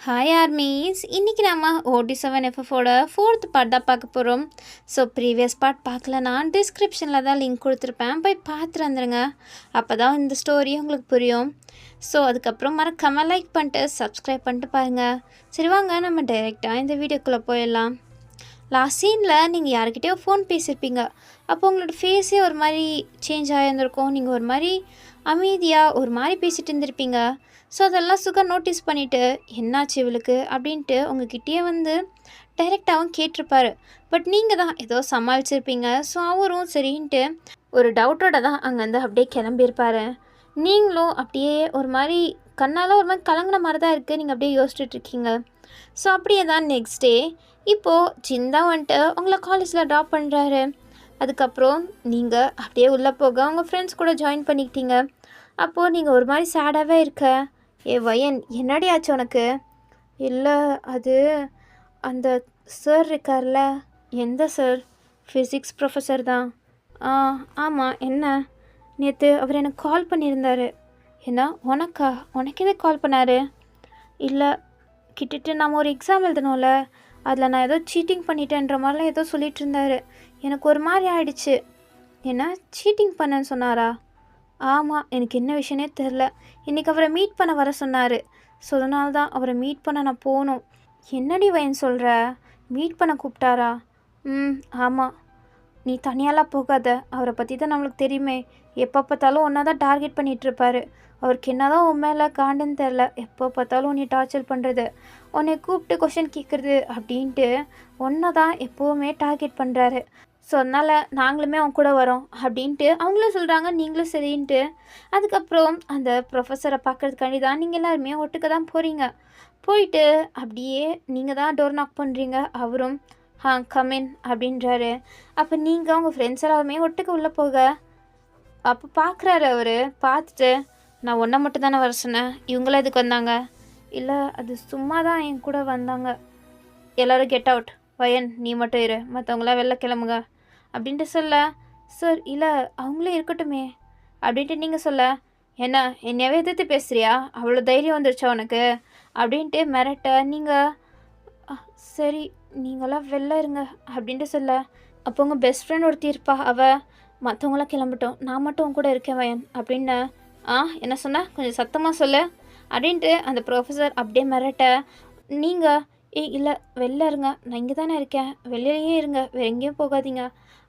Hi armies, இன்றைக்கி நம்ம OD7FFோட fourth part தான் பார்க்க போகிறோம். ஸோ ப்ரீவியஸ் பார்ட் பார்க்கலன்னா டிஸ்கிரிப்ஷனில் தான் லிங்க் கொடுத்துருப்பேன், போய் பார்த்துட்டு வந்துடுங்க. அப்போ தான் இந்த ஸ்டோரி உங்களுக்கு புரியும். ஸோ அதுக்கப்புறம் மறக்காமல் லைக் பண்ணிட்டு சப்ஸ்கிரைப் பண்ணிட்டு பாருங்கள். சரி வாங்க நம்ம டைரெக்டாக இந்த வீடியோக்குள்ளே போயிடலாம். லாஸ்ட் சீனில் நீங்கள் யார்கிட்டயோ ஃபோன் பேசியிருப்பீங்க. அப்போ உங்களோட ஃபேஸே ஒரு மாதிரி சேஞ்ச் ஆகியிருந்திருக்கும். நீங்கள் ஒரு மாதிரி அமைதியாக ஒரு மாதிரி பேசிகிட்டு இருந்திருப்பீங்க. ஸோ அதெல்லாம் சுகம் நோட்டீஸ் பண்ணிவிட்டு என்னாச்சு இவளுக்கு அப்படின்ட்டு உங்ககிட்டயே வந்து டைரெக்டாகவும் கேட்டிருப்பாரு. பட் நீங்கள் தான் ஏதோ சமாளிச்சிருப்பீங்க. ஸோ அவரும் சரின்ட்டு ஒரு டவுட்டோட தான் அங்கேருந்து அப்படியே கிளம்பியிருப்பார். நீங்களும் அப்படியே ஒரு மாதிரி கண்ணால் ஒரு மாதிரி கலங்கின மாதிரி தான் இருக்குது. நீங்கள் அப்படியே யோசிச்சுட்ருக்கீங்க. ஸோ அப்படியே தான் நெக்ஸ்ட் டே இப்போது ஜிந்தா வந்துட்டு உங்களை காலேஜில் ட்ராப் பண்ணுறாரு. அதுக்கப்புறம் நீங்கள் அப்படியே உள்ளே போக உங்கள் ஃப்ரெண்ட்ஸ் கூட ஜாயின் பண்ணிக்கிட்டீங்க. அப்போது நீங்கள் ஒரு மாதிரி சேடாகவே இருக்க. வயன் என்னடி ஆச்சு உனக்கு? இல்லை, அது அந்த சார் இருக்கார்ல. எந்த சார்? ஃபிசிக்ஸ் ப்ரொஃபஸர் தான். ஆமாம், என்ன? நேற்று அவர் எனக்கு கால் பண்ணியிருந்தார். என்ன உனக்கா? உனக்கு எதுக்கு கால் பண்ணார்? இல்லை, கிட்டத்தட்ட நம்ம ஒரு எக்ஸாம் எழுதணும்ல, அதில் நான் ஏதோ சீட்டிங் பண்ணிட்டேன்ற மாதிரிலாம் ஏதோ சொல்லிகிட்டு இருந்தார். எனக்கு ஒரு மாதிரி ஆயிடுச்சு. என்ன சீட்டிங் பண்ணேன்னு சொன்னாரா? ஆமாம், எனக்கு என்ன விஷயனே தெரில. இன்றைக்கி அவரை மீட் பண்ண வர சொன்னார். ஸோ அதனால தான் அவரை மீட் பண்ண நான் போகணும். என்னடி வயன் சொல்கிற? மீட் பண்ண கூப்பிட்டாரா? ஆமாம். நீ தனியாலாம் போகாத. அவரை பற்றி தான் நம்மளுக்கு தெரியுமே. எப்போ பார்த்தாலும் ஒன்றா தான் டார்கெட் பண்ணிகிட்ருப்பாரு. அவருக்கு என்ன தான் உன் மேலே காண்டுன்னு தெரில. எப்போ பார்த்தாலும் உன்னை டார்ச்சர் பண்ணுறது, உன்னை கூப்பிட்டு கொஷின் கேட்குறது அப்படின்ட்டு ஒன்றை தான் எப்போவுமே டார்கெட் பண்ணுறாரு. ஸோ அதனால் நாங்களுமே அவங்க கூட வரோம் அப்படின்ட்டு அவங்களும் சொல்கிறாங்க. நீங்களும் சரின்ட்டு அதுக்கப்புறம் அந்த ப்ரொஃபஸரை பார்க்குறதுக்காண்டி தான் நீங்கள் எல்லாருமே ஒட்டுக்க தான் போகிறீங்க. போயிட்டு அப்படியே நீங்கள் தான் டோர் நாக் பண்ணுறீங்க. அவரும் கமின் அப்படின்றாரு. அப்போ நீங்கள் அவங்க ஃப்ரெண்ட்ஸ் எல்லாருமே ஒட்டுக்க உள்ளே போக அப்போ பார்க்குறாரு. அவர் பார்த்துட்டு, நான் ஒன்றை மட்டும் தானே வர சொன்னேன், இவங்களாம் எதுக்கு வந்தாங்க? இல்லை, அது சும்மா தான் என் கூட வந்தாங்க. எல்லோரும் கெட் அவுட். வயன் நீ மட்டும் இரு, மற்றவங்களாம் வெளில கிளம்புங்க அப்படின்ட்டு சொல்ல, சார் இல்லை அவங்களே இருக்கட்டுமே அப்படின்ட்டு நீங்கள் சொல்ல, என்ன என்னையவே எதிர்த்து பேசுகிறியா? அவ்வளோ தைரியம் வந்துருச்சா உனக்கு அப்படின்ட்டு மிரட்ட, நீங்கள் சரி நீங்களாம் வெளில இருங்க அப்படின்ட்டு சொல்ல, அப்போ உங்கள் பெஸ்ட் ஃப்ரெண்ட் ஒருத்தி இருப்பா, அவள் மற்றவங்களாம் கிளம்பட்டோம், நான் மட்டும் உன் கூட இருக்கேன் வயன் அப்படின்னு. என்ன சொன்ன? கொஞ்சம் சத்தமாக சொல்லு அப்படின்ட்டு அந்த ப்ரொஃபஸர் அப்படியே மிரட்ட, நீங்கள் இல்லை வெளில இருங்க, நான் இங்கே தானே இருக்கேன், வெளியிலேயே இருங்க, வேறு எங்கேயும் போகாதீங்க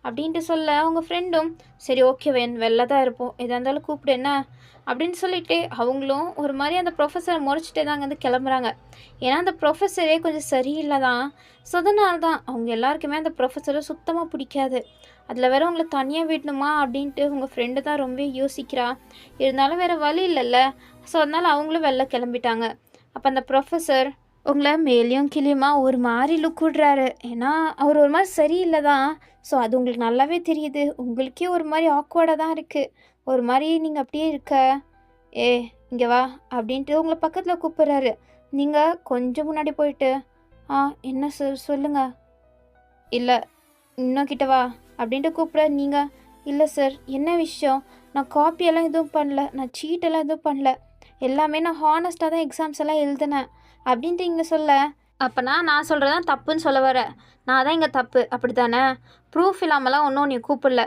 அப்படின்ட்டு சொல்ல, அவங்க ஃப்ரெண்டும் சரி ஓகே வேன் வெளில தான் இருப்போம், எதாக இருந்தாலும் கூப்பிடு என்ன அப்படின்னு சொல்லிட்டு அவங்களும் ஒரு மாதிரி அந்த ப்ரொஃபஸரை முறைச்சிட்டே தான் அங்கேருந்து கிளம்புறாங்க. ஏன்னா அந்த ப்ரொஃபஸரே கொஞ்சம் சரியில்லை தான். ஸோ அதனால தான் அவங்க எல்லாருக்குமே அந்த ப்ரொஃபஸரை சுத்தமாக பிடிக்காது. அதில் வேறு உங்களை தனியாக விடணுமா அப்படின்ட்டு உங்கள் ஃப்ரெண்டு தான் ரொம்ப யோசிக்கிறா. இருந்தாலும் வேறு வழி இல்லைல்ல. ஸோ அதனால் அவங்களும் வெளில கிளம்பிட்டாங்க. அப்போ அந்த ப்ரொஃபஸர் உங்களை மேலேயும் கிளியுமா ஒரு மாதிரி லுக் விடுறாரு. ஏன்னா அவர் ஒரு மாதிரி சரியில்லை தான். ஸோ அது உங்களுக்கு நல்லாவே தெரியுது. உங்களுக்கே ஒரு மாதிரி ஆக்வர்டாக தான் இருக்குது. ஒரு மாதிரி நீங்கள் அப்படியே இருக்க, இங்கே வா அப்படின்ட்டு உங்களை பக்கத்தில் கூப்பிட்றாரு. நீங்கள் கொஞ்சம் முன்னாடி போயிட்டு, என்ன சார் சொல்லுங்கள். இல்லை இன்னும் கிட்ட வா அப்படின்ட்டு கூப்பிட்ற. நீங்கள் இல்லை சார் என்ன விஷயம்? நான் காப்பியெல்லாம் எதுவும் பண்ணல, நான் சீட்டெல்லாம் எதுவும் பண்ணல, எல்லாமே நான் ஹானஸ்ட்டாக தான் எக்ஸாம்ஸ் எல்லாம் எழுதினேன் அப்படின்ட்டு இங்கே சொல்ல, அப்போனா நான் சொல்கிறதான் தப்புன்னு சொல்ல வர, நான் தான் இங்கே தப்பு அப்படி தானே? ப்ரூஃப் இல்லாமலாம் ஒன்றும் நீ கூப்பிடல,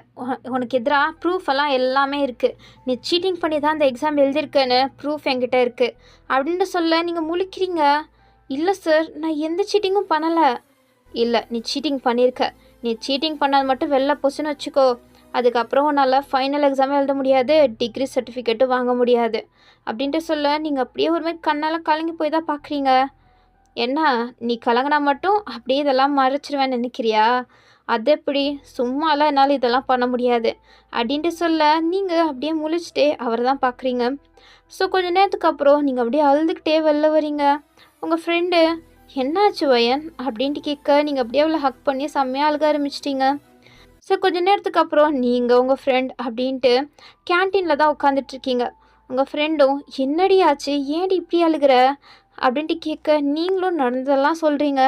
உனக்கு எதிராக ப்ரூஃப் எல்லாம் எல்லாமே இருக்குது. நீ சீட்டிங் பண்ணி தான் அந்த எக்ஸாம் எழுதியிருக்கேன்னு ப்ரூஃப் என்கிட்ட இருக்குது அப்படின்ட்டு சொல்ல, நீங்கள் முழிக்கிறீங்க. இல்லை சார் நான் எந்த சீட்டிங்கும் பண்ணலை. இல்லை நீ சீட்டிங் பண்ணியிருக்க. நீ சீட்டிங் பண்ணாது மட்டும் வெளில போச்சுன்னு வச்சுக்கோ, அதுக்கப்புறம் உன்னால் ஃபைனல் எக்ஸாமே எழுத முடியாது, டிகிரி சர்டிஃபிகேட்டும் வாங்க முடியாது அப்படின்ட்டு சொல்ல, நீங்கள் அப்படியே ஒரு மாதிரி கண்ணெல்லாம் கலங்கி போய் தான் பார்க்குறீங்க. என்ன நீ கலங்கினா மட்டும் அப்படியே இதெல்லாம் மறைச்சிருவேன்னு நினைக்கிறியா? அது எப்படி? சும்மாலாம் என்னால் இதெல்லாம் பண்ண முடியாது அப்படின்ட்டு சொல்ல, நீங்கள் அப்படியே முழிச்சிட்டே அவரை தான் பார்க்குறீங்க. ஸோ கொஞ்சம் நேரத்துக்கு அப்புறம் நீங்கள் அப்படியே அழுதுகிட்டே வெளில வரீங்க. உங்கள் ஃப்ரெண்டு என்னாச்சு வயன் அப்படின்ட்டு கேட்க, நீங்கள் அப்படியே அவளை ஹக் பண்ணி செம்மையாக அழுக ஆரம்பிச்சிட்டிங்க. ஸோ கொஞ்சம் நேரத்துக்கு அப்புறம் நீங்கள் உங்கள் ஃப்ரெண்ட் அப்படின்ட்டு கேன்டீனில் தான் உட்காந்துட்ருக்கீங்க. உங்கள் ஃப்ரெண்டும் என்னடி ஆச்சு, ஏன்டி இப்படி அழுகிற அப்படின்ட்டு கேட்க, நீங்களும் நடந்ததெல்லாம் சொல்கிறீங்க.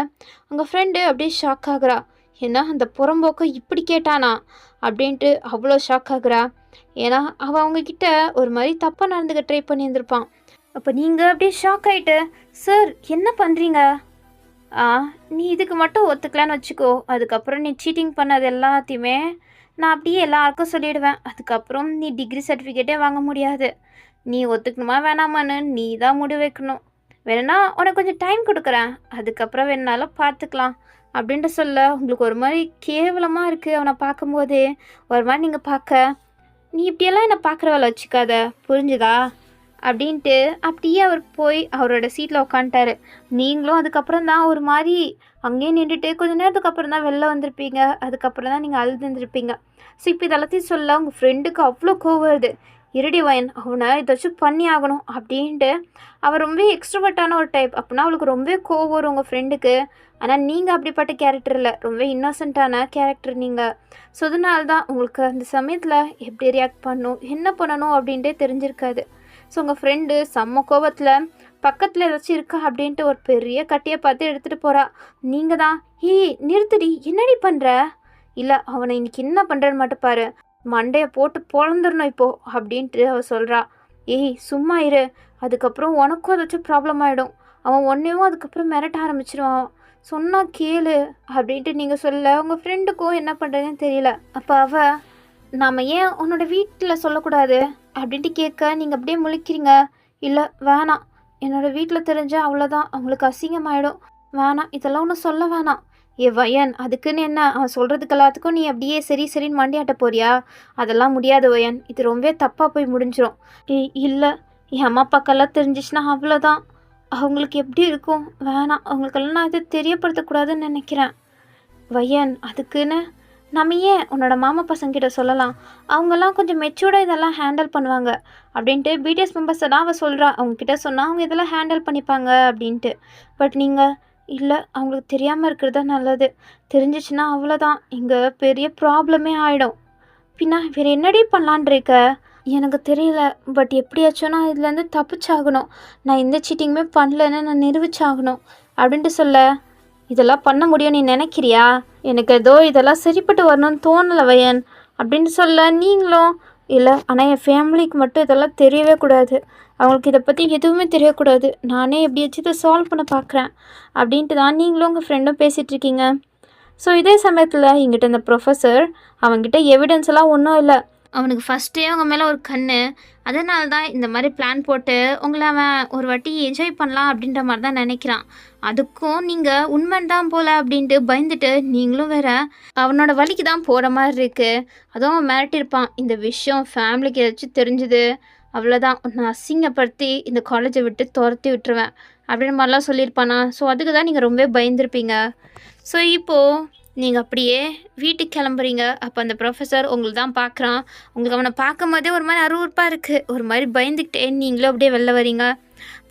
உங்கள் ஃப்ரெண்டு அப்படியே ஷாக் ஆகுறா. ஏன்னா அந்த புறம்போக்க இப்படி கேட்டானா அப்படின்ட்டு அவ்வளோ ஷாக் ஆகுறா. ஏன்னா அவன் அவங்கக்கிட்ட ஒரு மாதிரி தப்பாக நடந்துக்க ட்ரை பண்ணியிருந்திருப்பான். அப்போ நீங்கள் அப்படியே ஷாக் ஆகிட்டு, சார் என்ன பண்ணுறீங்க? ஆ நீ இதுக்கு மட்டும் ஒத்துக்கலான்னு வச்சுக்கோ, அதுக்கப்புறம் நீ சீட்டிங் பண்ணது எல்லாத்தையுமே நான் அப்படியே எல்லாருக்கும் சொல்லிடுவேன். அதுக்கப்புறம் நீ டிகிரி சர்டிஃபிகேட்டே வாங்க முடியாது. நீ ஒத்துக்கணுமா வேணாமான்னு நீ தான் முடிவு வைக்கணும். வேணும்னா உனக்கு கொஞ்சம் டைம் கொடுக்குறேன், அதுக்கப்புறம் வேணுனாலும் பார்த்துக்கலாம் அப்படின்ட்டு சொல்ல, உங்களுக்கு ஒரு மாதிரி கேவலமாக இருக்குது அவனை பார்க்கும்போதே. ஒரு மாதிரி நீங்கள் பார்க்க, நீ இப்படியெல்லாம் என்னை பார்க்குற வேலை வச்சுக்காத, புரிஞ்சுதா அப்படின்ட்டு அப்படியே அவர் போய் அவரோட சீட்டில் உட்காந்துட்டாரு. நீங்களும் அதுக்கப்புறம் தான் ஒரு மாதிரி அங்கேயே நின்றுட்டு கொஞ்சம் நேரத்துக்கு அப்புறம் தான் வெளில வந்திருப்பீங்க. அதுக்கப்புறம் தான் நீங்கள் அழுதுருந்துருப்பீங்க. ஸோ இப்போ இதெல்லாத்தையும் சொல்ல உங்கள் ஃப்ரெண்டுக்கு அவ்வளோ கோவம் வருது. இருடி வயன், அவனை ஏதாச்சும் பண்ணி ஆகணும் அப்படின்ட்டு. அவர் ரொம்ப எக்ஸ்ட்ரோவர்ட்டான ஒரு டைப், அப்படின்னா அவளுக்கு ரொம்ப கோவம் வரும் உங்கள் ஃப்ரெண்டுக்கு. ஆனால் நீங்கள் அப்படிப்பட்ட கேரக்டர் இல்லை, ரொம்ப இன்னோசென்ட்டான கேரக்டர் நீங்கள். ஸோ அதனால தான் உங்களுக்கு அந்த சமயத்தில் எப்படி ரியாக்ட் பண்ணணும் என்ன பண்ணணும் அப்படின்ட்டே தெரிஞ்சிருக்காது. ஸோ உங்கள் ஃப்ரெண்டு செம்ம கோபத்தில் பக்கத்தில் ஏதாச்சும் இருக்கா அப்படின்ட்டு ஒரு பெரிய கட்டியை பார்த்து எடுத்துகிட்டு போகிறா. நீங்கள் தான், ஏய் நிறுத்துடி, என்னடி பண்ணுற? இல்லை அவனை இன்னைக்கு என்ன பண்ணுறன்னு மட்டும் பாரு, மண்டையை போட்டு பொழந்துடணும் இப்போ அப்படின்ட்டு அவள் சொல்கிறா. ஏய் சும்மா இரு, அதுக்கப்புறம் உனக்கும் ஏதாச்சும் ப்ராப்ளம் ஆகிடும். அவன் ஒன்றையும் அதுக்கப்புறம் மிரட்ட ஆரம்பிச்சிடுவான், சொன்னால் கேளு அப்படின்ட்டு நீங்கள் சொல்ல உங்கள் ஃப்ரெண்டுக்கும் என்ன பண்ணுறதுன்னு தெரியல. அப்போ அவள், நாம் ஏன் உன்னோட வீட்டில் சொல்லக்கூடாது அப்படின்ட்டு கேட்க நீங்கள் அப்படியே முழிக்கிறீங்க. இல்லை வேணாம், என்னோடய வீட்டில் தெரிஞ்சால் அவ்வளோதான், அவங்களுக்கு அசிங்கமாயிடும், வேணாம் இதெல்லாம் ஒன்றும் சொல்ல வேணாம். ஏ வயன், அதுக்குன்னு என்ன, அவன் சொல்கிறதுக்கு எல்லாத்துக்கும் நீ அப்படியே சரி சரின்னு மண்டியாட்ட போறியா? அதெல்லாம் முடியாது வயன், இது ரொம்பவே தப்பாக போய் முடிஞ்சிடும். இல்லை என் அம்மா அப்பாக்கெல்லாம் தெரிஞ்சிச்சுன்னா அவ்வளோதான், அவங்களுக்கு எப்படி இருக்கும், வேணாம் அவங்களுக்கெல்லாம் நான் இதை தெரியப்படுத்தக்கூடாதுன்னு நினைக்கிறேன். வயன் அதுக்குன்னு நம்ம ஏன் உன்னோட மாமா பசங்கிட்ட சொல்லலாம், அவங்கெல்லாம் கொஞ்சம் மெச்சூர்டாக இதெல்லாம் ஹேண்டில் பண்ணுவாங்க அப்படின்ட்டு பிடிஎஸ் மெம்பர்ஸை தான் அவள் சொல்கிறா. அவங்கக்கிட்ட சொன்னால் அவங்க இதெல்லாம் ஹேண்டில் பண்ணிப்பாங்க அப்படின்ட்டு. பட் நீங்கள் இல்லை, அவங்களுக்கு தெரியாமல் இருக்கிறது தான் நல்லது, தெரிஞ்சிச்சுன்னா அவ்வளோதான், இங்கே பெரிய ப்ராப்ளமே ஆகிடும். பின்னா வேறு என்னடி பண்ணலான் இருக்க? எனக்கு தெரியல, பட் எப்படியாச்சும் நான் இதுலேருந்து தப்பிச்சாகணும், நான் எந்த சீட்டிங்குமே பண்ணலன்னு நான் நிரூபிச்சாகணும் அப்படின்ட்டு சொல்ல, இதெல்லாம் பண்ண முடியும் நீ நினைக்கிறியா? எனக்கு ஏதோ இதெல்லாம் சரிப்பட்டு வரணும்னு தோணலை வயன் அப்படின்னு சொல்ல, நீங்களும் இல்லை ஆனால் என் ஃபேமிலிக்கு மட்டும் இதெல்லாம் தெரியவே கூடாது, அவங்களுக்கு இதை பற்றி எதுவுமே தெரியக்கூடாது, நானே எப்படியாச்சும் இதை சால்வ் பண்ண பார்க்குறேன் அப்படின்ட்டு தான் நீங்களும் உங்கள் ஃப்ரெண்டும் பேசிகிட்ருக்கீங்க. ஸோ இதே சமயத்தில் இங்கிட்ட இந்த ப்ரொஃபஸர் அவங்ககிட்ட எவிடன்ஸ் எல்லாம் ஒன்றும் இல்லை, அவனுக்கு ஃபஸ்ட்டே அவங்க மேலே ஒரு கண்ணு, அதனால தான் இந்த மாதிரி பிளான் போட்டு உங்களை அவன் ஒரு வாட்டி என்ஜாய் பண்ணலாம் அப்படின்ற மாதிரி தான் நினைக்கிறான். அதுக்கும் நீங்கள் உண்மைன்னு தான் போல அப்படின்ட்டு பயந்துட்டு நீங்களும் வேற அவனோட வழிக்கு தான் போகிற மாதிரி இருக்குது. அதுவும் அவன் மிரட்டியிருப்பான், இந்த விஷயம் ஃபேமிலிக்கு ஏதாச்சும் தெரிஞ்சுது அவ்வளோதான், உன்னை அசிங்கப்படுத்தி இந்த காலேஜை விட்டு துரத்தி விட்டுருவேன் அப்படின்ற மாதிரிலாம் சொல்லியிருப்பானா. ஸோ அதுக்கு தான் நீங்கள் ரொம்ப பயந்துருப்பீங்க. ஸோ இப்போது நீங்கள் அப்படியே வீட்டுக்கு கிளம்புறீங்க. அப்போ அந்த ப்ரொஃபஸர் உங்களுக்கு தான் பார்க்குறான். உங்களுக்கு அவனை பார்க்கும் போதே ஒரு மாதிரி அருவருப்பாக இருக்குது, ஒரு மாதிரி பயந்துக்கிட்டே நீங்களும் அப்படியே வெளில வரீங்க.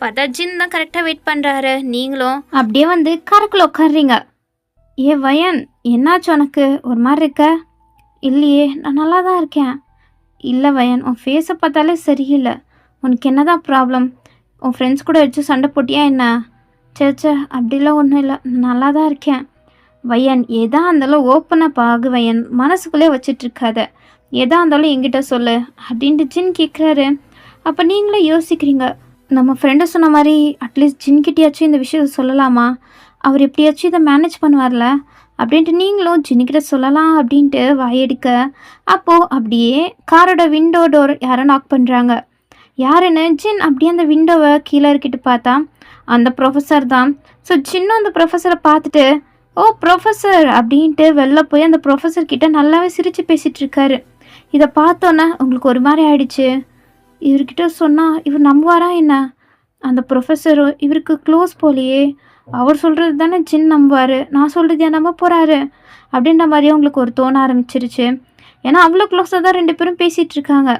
பார்த்தா ஜின் தான் கரெக்டாக வெயிட் பண்ணுறாரு. நீங்களும் அப்படியே வந்து காருக்குள்ள உட்காடுறீங்க. ஏ வயன், என்னாச்சு உனக்கு ஒரு மாதிரி இருக்க? இல்லையே, நான் நல்லா தான் இருக்கேன். இல்லை வயன், உன் ஃபேஸை பார்த்தாலே சரியில்லை, உனக்கு என்ன தான் ப்ராப்ளம்? உன் ஃப்ரெண்ட்ஸ் கூட வச்சு சண்டை போட்டியா என்ன? சேச்சே அப்படிலாம் ஒன்றும் இல்லை, நல்லா தான் இருக்கேன். வயன் எதா இருந்தாலும் ஓப்பனாக பாகு வயன், மனசுக்குள்ளே வச்சிட்ருக்காத, எதா இருந்தாலும் என்கிட்ட சொல்லு அப்படின்ட்டு ஜின் கேட்குறாரு. அப்போ நீங்களே யோசிக்கிறீங்க, நம்ம ஃப்ரெண்டை சொன்ன மாதிரி அட்லீஸ்ட் ஜின்கிட்டயாச்சும் இந்த விஷயத்தை சொல்லலாமா, அவர் எப்படியாச்சும் இதை மேனேஜ் பண்ணுவார்ல அப்படின்ட்டு நீங்களும் ஜின்கிட்ட சொல்லலாம் அப்படின்ட்டு வாயடிக்க, அப்போது அப்படியே காரோட விண்டோ டோர் யாரோ நாக் பண்ணுறாங்க. யாருன்னு ஜின் அப்படியே அந்த விண்டோவை கீழே இருக்கிட்டு பார்த்தா அந்த ப்ரொஃபஸர் தான். ஸோ ஜின்னும் அந்த ப்ரொஃபஸரை பார்த்துட்டு, ஓ ப்ரொஃபஸர் அப்படின்ட்டு வெளில போய் அந்த ப்ரொஃபஸர்கிட்ட நல்லாவே சிரித்து பேசிகிட்ருக்காரு. இதை பார்த்தோன்னே உங்களுக்கு ஒரு மாதிரி ஆயிடுச்சு. இவர்கிட்ட சொன்னால் இவர் நம்புவாரா என்ன? அந்த ப்ரொஃபஸரும் இவருக்கு க்ளோஸ் போலையே, அவர் சொல்கிறது தானே ஜின் நம்புவார், நான் சொல்கிறது ஏன் நம்ப போகிறாரு அப்படின்ற மாதிரியே உங்களுக்கு ஒரு தோண ஆரம்பிச்சிருச்சு. ஏன்னா அவ்வளோ க்ளோஸாக தான் ரெண்டு பேரும் பேசிகிட்டு இருக்காங்க.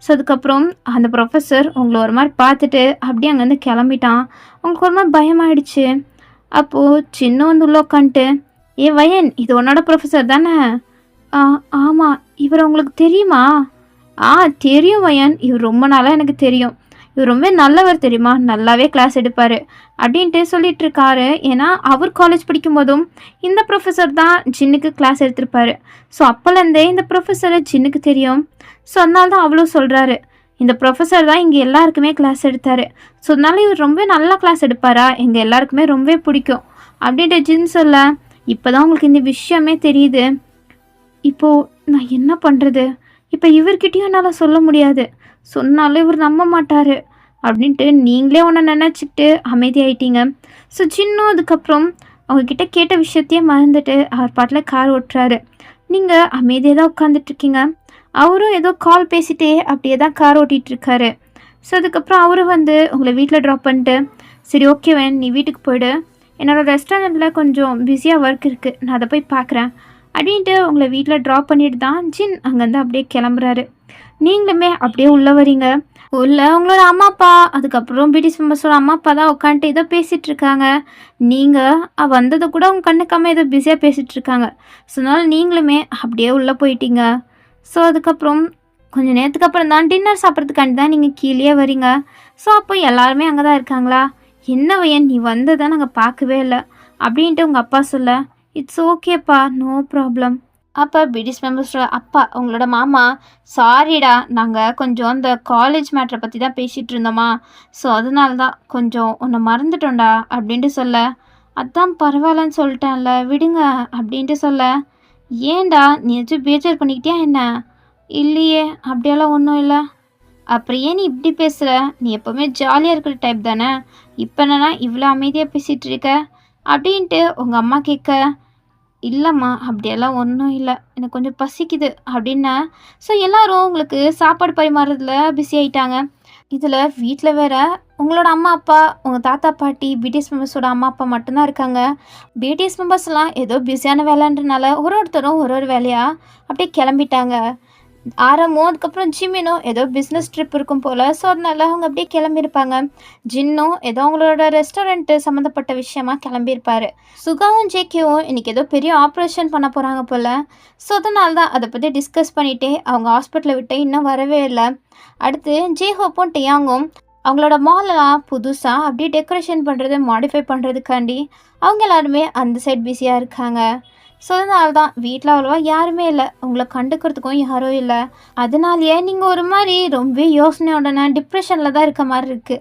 ஸோ அதுக்கப்புறம் அந்த ப்ரொஃபஸர் உங்களை ஒரு மாதிரி பார்த்துட்டு அப்படியே அங்கேருந்து கிளம்பிட்டான். உங்களுக்கு ஒரு மாதிரி பயமாயிடுச்சு. அப்போது சின்ன வந்து உள்ள உட்காந்துட்டு, ஏ வயன், இது உன்னோட ப்ரொஃபஸர் தானே? ஆமாம். இவர் உங்களுக்கு தெரியுமா? தெரியும் வயன், இவர் ரொம்ப நாளாக எனக்கு தெரியும், இவர் ரொம்ப நல்லவர் தெரியுமா, நல்லாவே கிளாஸ் எடுப்பார் அப்படின்ட்டு சொல்லிட்டு இருக்காரு. ஏன்னா அவர் காலேஜ் படிக்கும் போதும் இந்த ப்ரொஃபஸர் தான் ஜின்னுக்கு கிளாஸ் எடுத்திருப்பாரு. ஸோ அப்போலேருந்தே இந்த ப்ரொஃபஸரை ஜின்னுக்கு தெரியும். ஸோ அதனால தான் அவ்வளோ சொல்கிறாரு. இந்த ப்ரொஃபஸர் தான் இங்கே எல்லாருக்குமே கிளாஸ் எடுத்தார். ஸோ அதனால இவர் ரொம்ப நல்லா கிளாஸ் எடுப்பாரா, எங்கள் எல்லாருக்குமே ரொம்ப பிடிக்கும் அப்படின்ட்டு ஜின் சொல்ல, இப்போ தான் உங்களுக்கு இந்த விஷயமே தெரியுது. இப்போது நான் என்ன பண்ணுறது? இப்போ இவர்கிட்டயும் என்னால் சொல்ல முடியாது. சொன்னாலும் இவர் நம்ப மாட்டார் அப்படின்ட்டு நீங்களே ஒன்று நினச்சிக்கிட்டு அமைதியாயிட்டீங்க. ஸோ ஜின்னும் அதுக்கப்புறம் அவங்கக்கிட்ட கேட்ட விஷயத்தையே மறந்துட்டு அவர் பாட்டில் கார் ஓட்டுறாரு. நீங்கள் அமைதியாக தான் உட்காந்துட்ருக்கீங்க. அவரும் ஏதோ கால் பேசிகிட்டே அப்படியே தான் கார் ஓட்டிகிட்ருக்காரு. ஸோ அதுக்கப்புறம் அவரும் வந்து உங்களை வீட்டில் ட்ராப் பண்ணிட்டு, சரி ஓகே வேன் நீ வீட்டுக்கு போய்டு, என்னோடய ரெஸ்டாரண்ட்டில் கொஞ்சம் பிஸியாக ஒர்க் இருக்குது, நான் அதை போய் பார்க்குறேன் அப்படின்ட்டு உங்களை வீட்டில் ட்ராப் பண்ணிட்டு தான் ஜின் அங்கேருந்து அப்படியே கிளம்புறாரு. நீங்களுமே அப்படியே உள்ளே வரீங்க. உள்ளே உங்களோட அம்மா அப்பா, அதுக்கப்புறம் பிடிஎஸ் மெம்பர்ஸோட அம்மா அப்பா தான் உட்காந்துட்டு ஏதோ பேசிகிட்டு இருக்காங்க. நீங்கள் வந்ததை கூட உங்கள் கண்ணுக்காமல் ஏதோ பிஸியாக பேசிகிட்டு இருக்காங்க. ஸோ அதனால் நீங்களுமே அப்படியே உள்ளே போயிட்டீங்க. ஸோ அதுக்கப்புறம் கொஞ்சம் நேரத்துக்கு அப்புறம் தான் டின்னர் சாப்பிட்றதுக்காண்டி தான் நீங்கள் கீழே வரீங்க. ஸோ அப்போ எல்லாருமே அங்கே தான் இருக்காங்களா? என்ன வையன் நீ வந்ததை நாங்கள் பார்க்கவே இல்லை அப்படின்ட்டு உங்கள் அப்பா சொல்ல, இட்ஸ் ஓகேப்பா, நோ ப்ராப்ளம். அப்போ பிடிஎஸ் மெம்பர்ஸோட அப்பா உங்களோட மாமா, சாரிடா நாங்கள் கொஞ்சம் அந்த காலேஜ் மேட்ரை பற்றி தான் பேசிகிட்டு இருந்தோமா, ஸோ அதனால தான் கொஞ்சம் உன்னை மறந்துட்டோண்டா அப்படின்ட்டு சொல்ல, அதான் பரவாயில்லன்னு சொல்லிட்டேன்ல விடுங்க அப்படின்ட்டு சொல்ல, ஏன்டா நீ ஏதாச்சும் பேச்சர் பண்ணிக்கிட்டியா என்ன? இல்லையே அப்படியெல்லாம் ஒன்றும் இல்லை. அப்புறம் ஏன் நீ இப்படி பேசுகிற? நீ எப்போவுமே ஜாலியாக இருக்கிற டைப் தானே, இப்போ என்னன்னா இவ்வளோ அமைதியாக பேசிகிட்டு இருக்க அப்படின்ட்டு உங்கள் அம்மா கேட்க, இல்லைம்மா அப்படியெல்லாம் ஒன்றும் இல்லை, எனக்கு கொஞ்சம் பசிக்குது அப்படின்னா. ஸோ எல்லோரும் உங்களுக்கு சாப்பாடு பரிமாறுறதுல பிஸி ஆகிட்டாங்க. இதில் வீட்டில் வேற உங்களோட அம்மா அப்பா, உங்கள் தாத்தா பாட்டி, பிடிஎஸ் மெம்பர்ஸோட அம்மா அப்பா மட்டும்தான் இருக்காங்க. பிடிஎஸ் மெம்பர்ஸ்லாம் ஏதோ பிஸியான வேலைன்றனால ஒருத்தரும் ஒரு வேலையாக அப்படியே கிளம்பிட்டாங்க. ஆரம்பம் அதுக்கப்புறம் ஜிம்மினும் ஏதோ பிஸ்னஸ் ட்ரிப் இருக்கும் போல், ஸோ அதனால அவங்க அப்படியே கிளம்பியிருப்பாங்க. ஜின்னும் ஏதோ அவங்களோட ரெஸ்டாரண்ட்டு சம்மந்தப்பட்ட விஷயமா கிளம்பியிருப்பார். சுகாவும் ஜேகேவும் இன்றைக்கி ஏதோ பெரிய ஆப்ரேஷன் பண்ண போகிறாங்க போல், ஸோ அதனால தான் அதை பற்றி டிஸ்கஸ் பண்ணிகிட்டே அவங்க ஹாஸ்பிட்டலை விட்டு இன்னும் வரவே இல்லை. அடுத்து ஜேஹோப்பும் டியாங்கும் அவங்களோட மாலெலாம் புதுசாக அப்படியே டெக்கரேஷன் பண்ணுறது, மாடிஃபை பண்ணுறதுக்காண்டி அவங்க எல்லாருமே அந்த சைட் பிஸியாக இருக்காங்க. ஸோ அதனால தான் வீட்டில் அவ்வளோவா யாருமே இல்லை, உங்களை கண்டுக்கிறதுக்கும் யாரும் இல்லை. அதனாலேயே நீங்கள் ஒரு மாதிரி ரொம்ப யோசனையோடனே டிப்ரெஷனில் தான் இருக்க மாதிரி இருக்குது.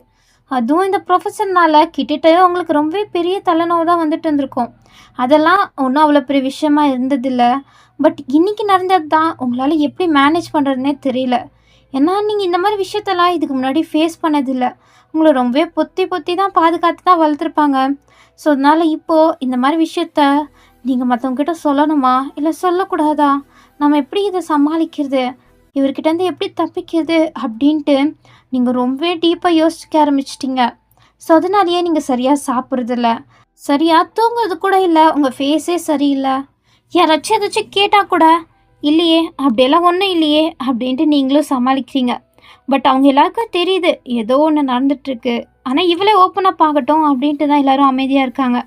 அதுவும் இந்த ப்ரொஃபஸர்னால் கிட்டத்தட்ட உங்களுக்கு ரொம்ப பெரிய தலைநோவு தான் வந்துட்டு இருந்திருக்கும். அதெல்லாம் ஒன்றும் அவ்வளோ பெரிய விஷயமா இருந்ததில்லை. பட் இன்றைக்கி நடந்தது தான் உங்களால் எப்படி மேனேஜ் பண்ணுறதுனே தெரியல. ஏன்னா நீங்கள் இந்த மாதிரி விஷயத்தெல்லாம் இதுக்கு முன்னாடி ஃபேஸ் பண்ணதில்லை. உங்களை ரொம்பவே பொத்தி தான் பாதுகாத்து தான் வளர்த்துருப்பாங்க. ஸோ அதனால் இப்போது இந்த மாதிரி விஷயத்த நீங்கள் மற்றவங்ககிட்ட சொல்லணுமா இல்லை சொல்லக்கூடாதா, நம்ம எப்படி இதை சமாளிக்கிறது, இவர்கிட்டேருந்து எப்படி தப்பிக்கிறது அப்படின்ட்டு நீங்கள் ரொம்பவே டீப்பாக யோசிக்க ஆரம்பிச்சிட்டிங்க. ஸோ அதனாலேயே நீங்கள் சரியாக சாப்பிட்றதில்ல, சரியாக தூங்குறது கூட இல்லை, உங்கள் ஃபேஸே சரியில்லை. யாராச்சும் ஏதாச்சும் கேட்டால் கூட இல்லையே அப்படியெல்லாம் ஒன்றும் இல்லையே அப்படின்ட்டு நீங்களும் சமாளிக்கிறீங்க. பட் அவங்க எல்லாருக்கும் தெரியுது ஏதோ ஒன்று நடந்துகிட்ருக்கு. ஆனால் இவ்வளோ ஓப்பன் அப் ஆகட்டும் அப்படின்ட்டு தான் எல்லோரும் அமைதியாக இருக்காங்க.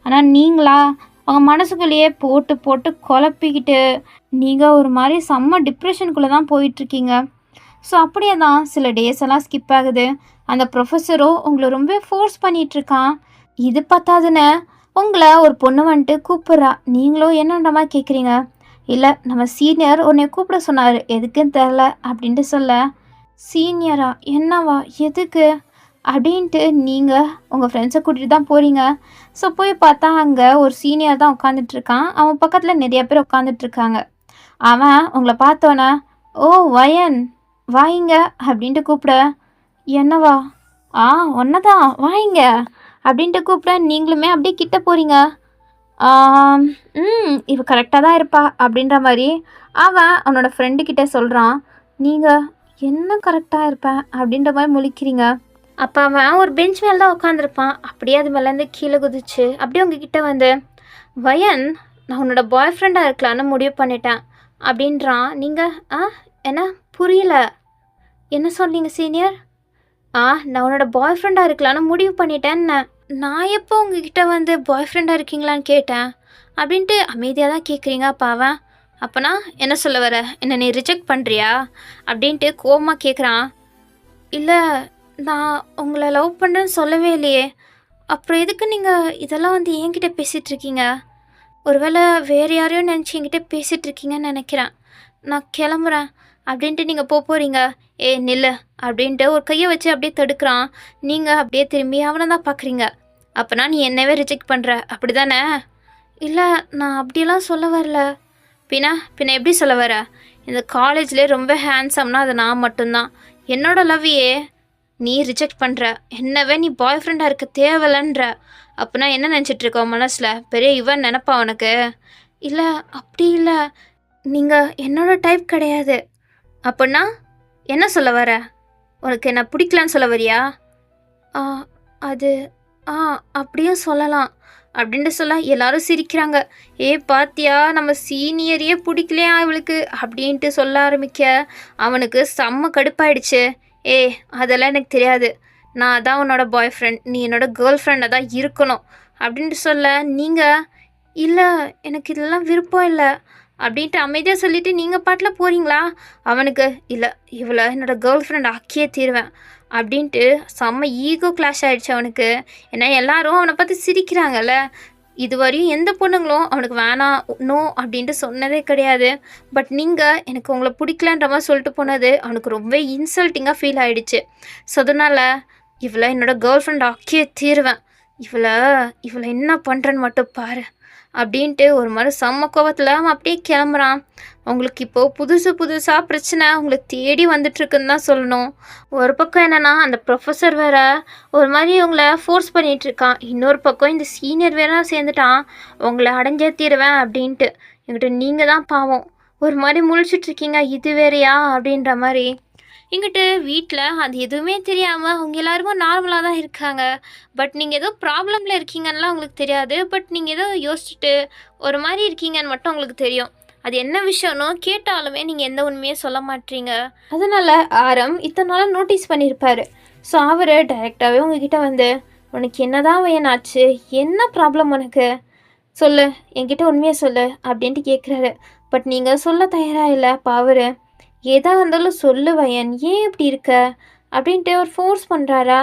ஆனால் நீங்களா அவங்க மனசுக்குள்ளேயே போட்டு குழப்பிக்கிட்டு நீங்கள் ஒரு மாதிரி செம்ம டிப்ரெஷனுக்குள்ளே தான் போயிட்டுருக்கீங்க. ஸோ அப்படியே தான் சில டேஸ் எல்லாம் ஸ்கிப் ஆகுது. அந்த ப்ரொஃபஸரும் உங்களை ரொம்ப ஃபோர்ஸ் பண்ணிகிட்ருக்கான். இது பார்த்தாதுன்னு உங்களை ஒரு பொண்ணு வந்துட்டு கூப்பிட்றா. நீங்களும் என்னன்ற மாதிரி கேட்குறீங்க. இல்லை நம்ம சீனியர் உன்னை கூப்பிட சொன்னார், எதுக்குன்னு தெரில அப்படின்ட்டு சொல்ல, சீனியரா என்னவா எதுக்கு அப்படின்ட்டு நீங்கள் உங்கள் ஃப்ரெண்ட்ஸை கூட்டிகிட்டு தான் போகிறீங்க. ஸோ போய் பார்த்தா அங்கே ஒரு சீனியர் தான் உட்காந்துட்ருக்கான். அவன் பக்கத்தில் நிறைய பேர் உட்காந்துட்ருக்காங்க. அவன் உங்களை பார்த்தோன்னே, ஓ வயன் வாயிங்க அப்படின்ட்டு கூப்பிட, என்னவா ஒன்றை தான் வாயிங்க அப்படின்ட்டு கூப்பிட நீங்களுமே அப்படியே கிட்ட போகிறீங்க. இவ கரெக்டாக தான் இருப்பா அப்படின்ற மாதிரி அவன் அவனோட ஃப்ரெண்டுக்கிட்ட சொல்கிறான். நீங்கள் என்ன கரெக்டாக இருப்பேன் அப்படின்ற மாதிரி முழிக்கிறீங்க. அப்போ அவன் ஒரு பெஞ்ச் மேலே தான் உட்காந்துருப்பான். அப்படியே அது மேலேருந்து கீழே குதிச்சு அப்படியே உங்ககிட்ட வந்து, வயன் நான் உன்னோட பாய் ஃப்ரெண்டாக இருக்கலான்னு முடிவு பண்ணிட்டேன் அப்படின்றான். நீங்கள் என்ன புரியல, என்ன சொன்னீங்க சீனியர்? நான் உன்னோட பாய் ஃப்ரெண்டாக இருக்கலான்னு முடிவு பண்ணிட்டேன்னு. நான் எப்போ உங்ககிட்ட வந்து பாய் ஃப்ரெண்டாக இருக்கீங்களான்னு கேட்டேன் அப்படின்ட்டு அமைதியாக தான் கேட்குறீங்க. அப்போ அவன், அப்போனா என்ன சொல்ல வர, என்னை நீ ரிஜெக்ட் பண்ணுறியா அப்படின்ட்டு கோவமாக கேட்குறான். இல்லை நான் உங்களை லவ் பண்ணுறேன்னு சொல்லவே இல்லையே, அப்புறம் எதுக்கு நீங்கள் இதெல்லாம் வந்து என்கிட்ட பேசிகிட்ருக்கீங்க? ஒருவேளை வேறு யாரையும் நினச்சி என்கிட்ட பேசிகிட்ருக்கீங்கன்னு நினைக்கிறேன். நான் கிளம்புறேன் அப்படின்ட்டு நீங்கள் போகிறீங்க. ஏ நில்லு அப்படின்ட்டு ஒரு கையை வச்சு அப்படியே தடுக்கிறான். நீங்கள் அப்படியே திரும்பி அவனை தான் பார்க்குறீங்க. அப்போனா நீ என்னவே ரிஜெக்ட் பண்ணுற அப்படி தானே? இல்லை, நான் அப்படியெல்லாம் சொல்ல வரல. பின்ன பின்ன எப்படி சொல்ல வர? இந்த காலேஜ்லேயே ரொம்ப ஹேண்ட்ஸம்னா அது நான் மட்டும்தான். என்னோட லவ்வையே நீ ரிஜெக்ட் பண்ணுற, என்னவே நீ பாய் ஃப்ரெண்டாக இருக்க தேவையில்லன்ற. அப்படின்னா என்ன நினச்சிட்ருக்க மனசில்? பெரிய இவன் நினப்பா உனக்கு? இல்லை அப்படி இல்லை, நீங்கள் என்னோட டைப் கிடையாது. அப்படின்னா என்ன சொல்ல வர? உனக்கு என்ன பிடிக்கலான்னு சொல்ல வரியா? ஆ அது ஆ அப்படியும் சொல்லலாம் அப்படின்ட்டு சொல்ல எல்லாரும் சிரிக்கிறாங்க. ஏ பாத்தியா, நம்ம சீனியரையே பிடிக்கலையா அவளுக்கு அப்படின்ட்டு சொல்ல ஆரம்பிக்க அவனுக்கு செம்ம கடுப்பாயிடுச்சு. ஏ அதெல்லாம் எனக்கு தெரியாது, நான் தான் உன்னோட பாய் ஃப்ரெண்ட், நீ என்னோட கேர்ள் ஃப்ரெண்டாக தான் இருக்கணும் அப்படின்ட்டு சொல்ல நீங்கள் இல்லை எனக்கு இதெல்லாம் விருப்பம் இல்லை அப்படின்ட்டு அமைதியாக சொல்லிவிட்டு நீங்கள் பாட்டில் போகிறீங்களா? அவனுக்கு இல்லை இவளை என்னோட கேர்ள் ஃப்ரெண்ட் ஆக்கியே தீருவேன் அப்படின்ட்டு செம்ம ஈகோ கிளாஷ் ஆகிடுச்சு அவனுக்கு. ஏன்னா எல்லாரும் அவனை பார்த்து சிரிக்கிறாங்கல்ல. இதுவரையும் எந்த பொண்ணுங்களும் அவனுக்கு வேணாம் நோ அப்படின்ட்டு சொன்னதே கிடையாது. பட் நீங்கள் எனக்கு உங்களை பிடிக்கலன்ற மாதிரி சொல்லிட்டு போனது அவனுக்கு ரொம்ப இன்சல்ட்டிங்காக ஃபீல் ஆகிடுச்சு. ஸோ அதனால் இவளை என்னோட கேர்ள் ஃப்ரெண்ட் ஆக்கியே தீருவேன், இவளை இவளை என்ன பண்ணுறேன்னு மட்டும் பாரு அப்படின்ட்டு ஒரு மாதிரி செம்ம கோவத்தில் அவன் அப்படியே கிளம்புறான். அவங்களுக்கு இப்போது புதுசாக பிரச்சனை உங்களை தேடி வந்துட்டுருக்குன்னு தான் சொல்லணும். ஒரு பக்கம் என்னென்னா அந்த ப்ரொஃபஸர் வேற ஒரு மாதிரி உங்களை ஃபோர்ஸ் பண்ணிகிட்ருக்கான். இன்னொரு பக்கம் இந்த சீனியர் வேற சேர்ந்துட்டான் உங்களை அடைஞ்சே தீருவேன் அப்படின்ட்டு. என்கிட்ட நீங்கள் தான் பாவம் ஒரு மாதிரி முழிச்சிட்ருக்கீங்க, இது வேறையா அப்படின்ற மாதிரி. இங்கிட்டு வீட்டில் அது எதுவுமே தெரியாமல் அவங்க எல்லாருமே நார்மலாக தான் இருக்காங்க. பட் நீங்கள் ஏதோ ப்ராப்ளமில் இருக்கீங்கன்னெலாம் உங்களுக்கு தெரியாது. பட் நீங்கள் ஏதோ யோசிச்சுட்டு ஒரு மாதிரி இருக்கீங்கன்னு மட்டும் உங்களுக்கு தெரியும். அது என்ன விஷயம்னு கேட்டாலுமே நீங்கள் எந்த உண்மையே சொல்ல மாட்டீங்க. அதனால் ஆரம் இத்தனை நாளாக நோட்டீஸ் பண்ணியிருப்பார். ஸோ அவர் டைரெக்டாகவே உங்ககிட்ட வந்து உனக்கு என்ன தான் வேணாச்சு, என்ன ப்ராப்ளம் உனக்கு சொல்லு, என்கிட்ட உண்மையை சொல்லு அப்படின்ட்டு கேட்குறாரு. பட் நீங்கள் சொல்ல தயாராக இல்லை. அப்போ அவர் எதா இருந்தாலும் சொல்லு வயன், ஏன் இப்படி இருக்க அப்படின்ட்டு அவர் ஃபோர்ஸ் பண்ணுறாரா?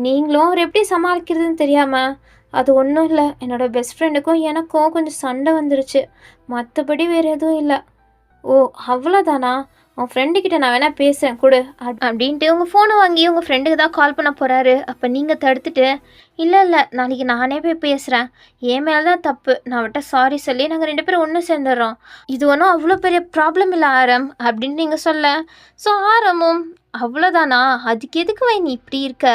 நீங்களும் அவர் எப்படி சமாளிக்கிறதுன்னு தெரியாமல். அது ஒன்றும் இல்லை, என்னோடய பெஸ்ட் ஃப்ரெண்டுக்கும் எனக்கும் கொஞ்சம் சண்டை வந்துருச்சு, மற்றபடி வேறு எதுவும் இல்லை. ஓ அவ்வளோதானா? உன் ஃப்ரெண்டுக்கிட்ட நான் வேணால் பேசுகிறேன் கொடு அப்படின்ட்டு உங்கள் ஃபோனை வாங்கி உங்கள் ஃப்ரெண்டுக்கு தான் கால் பண்ண போகிறாரு. அப்போ நீங்கள் தடுத்துட்டு இல்லை நாளைக்கு நானே போய் பேசுகிறேன், என் மேலே தான் தப்பு, நான் அவட்ட சாரி சொல்லி நாங்கள் 2 பேரும் ஒன்று சேர்ந்துடுறோம், இது ஒன்றும் அவ்வளோ பெரிய ப்ராப்ளம் இல்லை ஆரம் அப்படின்னு நீங்கள் சொல்ல. ஸோ ஆரமும் அவ்வளோதானா, அதுக்கு எதுக்கு நீ இப்படி இருக்க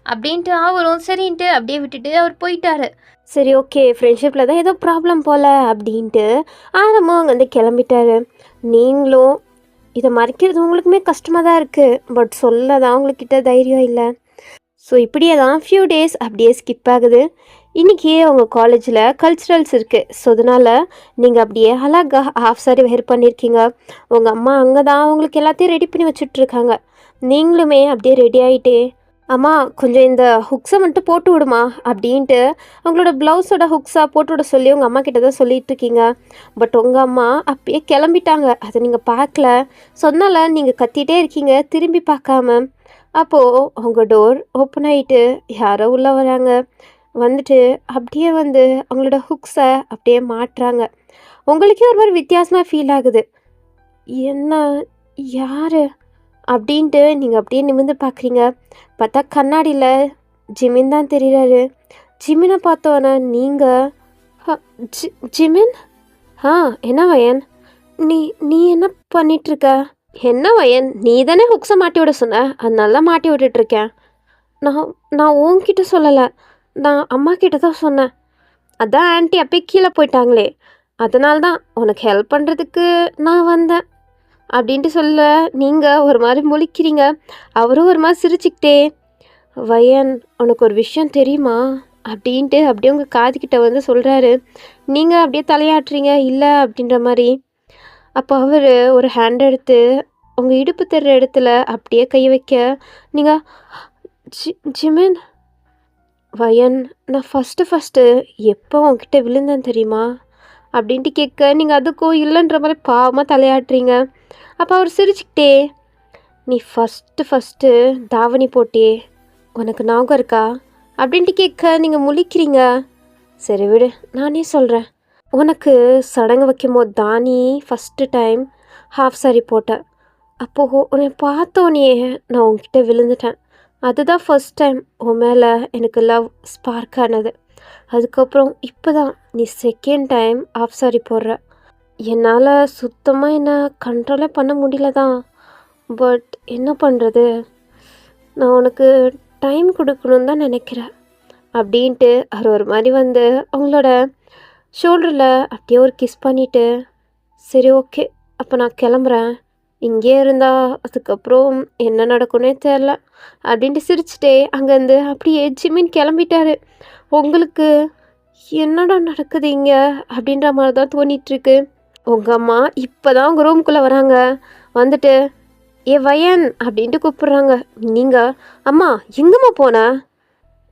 அப்படின்ட்டு அவரும் சரின்ட்டு அப்படியே விட்டுட்டு அவர் போயிட்டாரு. சரி ஓகே, ஃப்ரெண்ட்ஷிப்பில் தான் ஏதோ ப்ராப்ளம் போல் அப்படின்ட்டு ஆரமும் அங்கே வந்து கிளம்பிட்டாரு. நீங்களும் இதை மறைக்கிறது உங்களுக்குமே கஷ்டமாக தான் இருக்குது. பட் சொல்ல தான் உங்கள்கிட்ட தைரியம் இல்லை. ஸோ இப்படியே தான் ஃபியூ டேஸ் அப்படியே ஸ்கிப் ஆகுது. இன்றைக்கி உங்கள் காலேஜில் கல்ச்சுரல்ஸ் இருக்குது. ஸோ அதனால் நீங்கள் அப்படியே அழகாக ஹாஃப் சாரி வேர் பண்ணியிருக்கீங்க. உங்கள் அம்மா அங்கே தான் உங்களுக்கு எல்லாத்தையும் ரெடி பண்ணி வச்சுட்ருக்காங்க. நீங்களுமே அப்படியே ரெடி ஆகிட்டே அம்மா கொஞ்சம் இந்த ஹுக்ஸை மட்டும் போட்டு விடுமா அப்படின்ட்டு அவங்களோட ப்ளவுஸோட ஹுக்ஸாக போட்டு விட சொல்லி உங்கள் அம்மா கிட்ட தான் சொல்லிகிட்டு இருக்கீங்க. பட் உங்கள் அம்மா அப்பயே கிளம்பிட்டாங்க, அதை நீங்கள் பார்க்கல. சொன்னால நீங்கள் கத்திகிட்டே இருக்கீங்க திரும்பி பார்க்காம. அப்போது அவங்க டோர் ஓப்பன் ஆகிட்டு யாரோ உள்ளே வராங்க. வந்துட்டு அப்படியே வந்து அவங்களோட ஹுக்ஸை அப்படியே மாட்டுறாங்க. உங்களுக்கே ஒரு மாதிரி வித்தியாசமாக ஃபீல் ஆகுது. என்ன யார் அப்படின்ட்டு நீங்கள் அப்படியே நிமிர்ந்து பார்க்குறீங்க. பார்த்தா கண்ணாடியில் ஜிமின் தான் தெரிகிறாரு. ஜிமினை பார்த்தோன்னே நீங்கள் ஜிமின் என்ன வயன், நீ நீ என்ன பண்ணிகிட்ருக்க? என்ன வயன், நீ தானே ஹுக்ஸை மாட்டி விட சொன்ன, அதனால தான் மாட்டி விட்டுட்ருக்கேன். நான் நான் உன்கிட்ட சொல்லலை, நான் அம்மா கிட்ட தான் சொன்னேன். அதான் ஆன்ட்டி அப்பயே கீழே போயிட்டாங்களே, அதனால தான் உனக்கு ஹெல்ப் பண்ணுறதுக்கு நான் வந்தேன் அப்படின்ட்டு சொல்ல நீங்கள் ஒரு மாதிரி முழிக்கிறீங்க. அவரும் ஒரு மாதிரி சிரிச்சுக்கிட்டே வயன் உனக்கு ஒரு விஷயம் தெரியுமா அப்படின்ட்டு அப்படியே உங்கள் காதுகிட்ட வந்து சொல்கிறாரு. நீங்கள் அப்படியே தலையாட்டுறீங்க இல்லை அப்படின்ற மாதிரி. அப்போ அவர் ஒரு ஹேண்ட் எடுத்து உங்கள் இடுப்பு தர்ற இடத்துல அப்படியே கை வைக்க நீங்கள் ஜிமின் வயன் நான் ஃபஸ்ட்டு எப்போ உங்ககிட்ட விழுந்தேன் தெரியுமா அப்படின்ட்டு கேட்க நீங்கள் அதுக்கும் இல்லைன்ற மாதிரி பாவமாக தலையாட்டுறீங்க. அப்போ அவர் சிரிச்சுக்கிட்டே நீ ஃபஸ்ட்டு தாவணி போட்டே உனக்கு ஞாபகம் இருக்கா அப்படின்ட்டு கேட்க நீங்கள் முழிக்கிறீங்க. சரி விடு, நானே சொல்கிறேன். உனக்கு சடங்கு வைக்கும் போது தான் நீ ஃபஸ்ட்டு டைம் ஹாஃப் சாரி போட்ட. அப்போது உன்னை பார்த்தோன்னே நான் உன்கிட்ட விழுந்துட்டேன். அதுதான் ஃபர்ஸ்ட் டைம் உன் மேலே எனக்கு லவ் ஸ்பார்க் ஆனது. அதுக்கப்புறம் இப்போ தான் நீ செகண்ட் டைம் ஆஃப் சாரி போடுற. என்னால் சுத்தமாக என்ன கண்ட்ரோலே பண்ண முடியல தான். பட் என்ன பண்ணுறது, நான் உனக்கு டைம் கொடுக்கணுன்னு தான் நினைக்கிறேன் அப்படின்ட்டு அவர் ஒரு மாதிரி வந்து அவங்களோட ஷோல்டரில் அப்படியே ஒரு கிஸ் பண்ணிவிட்டு, சரி ஓகே அப்போ நான் கிளம்புறேன், இங்கே இருந்தா அதுக்கப்புறம் என்ன நடக்கும்னே தெரில அப்படின்ட்டு சிரிச்சிட்டே அங்கேருந்து அப்படியே ஜிம்மின் கிளம்பிட்டாரு. உங்களுக்கு என்னடா நடக்குது இங்கே அப்படின்ற மாதிரி தான் தோணிகிட்ருக்கு. உங்கள் அம்மா இப்போ தான் உங்கள் ரூம்குள்ளே வராங்க. வந்துட்டு ஏ வயன் அப்படின்ட்டு கூப்பிட்றாங்க. நீங்கள் அம்மா எங்கம்மா போன?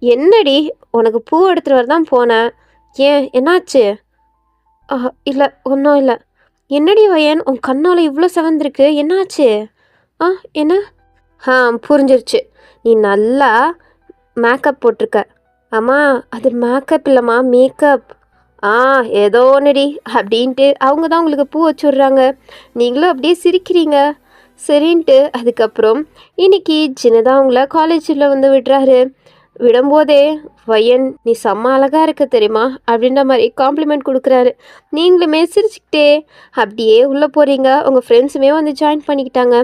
என்னடி உனக்கு பூ எடுத்துகிட்டு வர தான் போனேன். ஏன் என்னாச்சு? இல்லை ஒன்றும் இல்லை. என்னடி வயன் உன் கண்ணால் இவ்வளோ செவந்திருக்கு, என்னாச்சு? என்ன? புரிஞ்சிருச்சு, நீ நல்லா மேக்கப் போட்டிருக்க. அம்மா அது மேக்கப் இல்லைம்மா, மேக்கப். ஏதோ ஒன்றுடி அப்படின்ட்டு அவங்க தான் உங்களுக்கு பூ வச்சு விட்றாங்க. நீங்களும் அப்படியே சிரிக்கிறீங்க. சரின்ட்டு அதுக்கப்புறம் இன்னைக்கு சின்னதாக உங்களை காலேஜில் வந்து விடுறாரு. விடும்போதே வயன் நீ செம்ம அழகாக இருக்க தெரியுமா அப்படின்ற மாதிரி காம்ப்ளிமெண்ட் கொடுக்குறாரு. நீங்களுமே சிரிச்சுக்கிட்டே அப்படியே உள்ளே போகிறீங்க. உங்கள் ஃப்ரெண்ட்ஸுமே வந்து ஜாயின் பண்ணிக்கிட்டாங்க.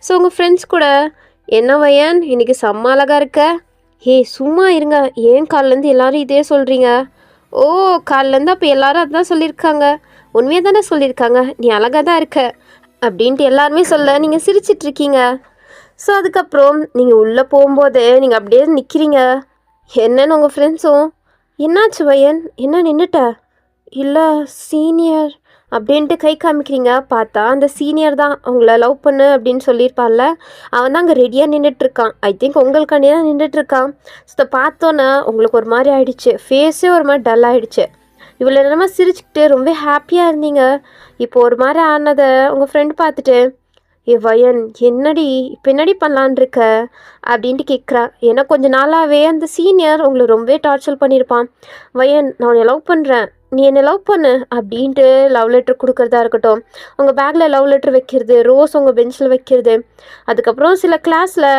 ஸோ உங்கள் ஃப்ரெண்ட்ஸ் கூட என்ன வயன் இன்னைக்கு செம்ம அழகாக இருக்க. சும்மா இருங்க, ஏன் காலிலேருந்து எல்லாரும் இதே சொல்கிறீங்க? ஓ காலிலேருந்து அப்போ எல்லாரும் அதுதான் சொல்லியிருக்காங்க. உண்மையாக தானே சொல்லியிருக்காங்க நீ அழகாக தான் இருக்க அப்படின்ட்டு எல்லாருமே சொல்ல நீங்கள் சிரிச்சிட்ருக்கீங்க. ஸோ அதுக்கப்புறம் நீங்கள் உள்ளே போகும்போது நீங்கள் அப்படியே நிற்கிறீங்க. என்னன்னு உங்கள் ஃப்ரெண்ட்ஸும் என்னாச்சு வயன் என்ன நின்றுட்ட? இல்லை சீனியர் அப்படின்ட்டு கை காமிக்கிறீங்க. பார்த்தா அந்த சீனியர் தான் உங்களை லவ் பண்ணு அப்படின்னு சொல்லியிருப்பார்ல, அவன் தான் அங்கே ரெடியாக நின்றுட்டுருக்கான். ஐ திங்க் உங்களுக்காண்டி தான் நின்றுட்டுருக்கான். ஸோ பார்த்தோன்னே உங்களுக்கு ஒரு மாதிரி ஆகிடுச்சு, ஃபேஸே ஒரு மாதிரி டல் ஆகிடுச்சு. இவ்வளோ நேரமாக சிரிச்சுக்கிட்டு ரொம்ப ஹாப்பியாக இருந்தீங்க, இப்போ ஒரு மாதிரி ஆனதை உங்கள் ஃப்ரெண்ட் பார்த்துட்டு வயன் என்னடி இப்போ என்னடி பண்ணலான் இருக்க அப்படின்ட்டு கேட்குறா. ஏன்னா கொஞ்சம் நாளாகவே அந்த சீனியர் உங்களை ரொம்பவே டார்ச்சர் பண்ணியிருப்பான். வயன் நான் உன்னை லவ் பண்ணுறேன், நீ என்னை லவ் பண்ணு அப்படின்ட்டு லவ் லெட்டர் கொடுக்குறதா இருக்கட்டும், உங்கள் பேக்கில் லவ் லெட்டர் வைக்கிறது, ரோஸ் உங்கள் பெஞ்சில் வைக்கிறது. அதுக்கப்புறம் சில கிளாஸில்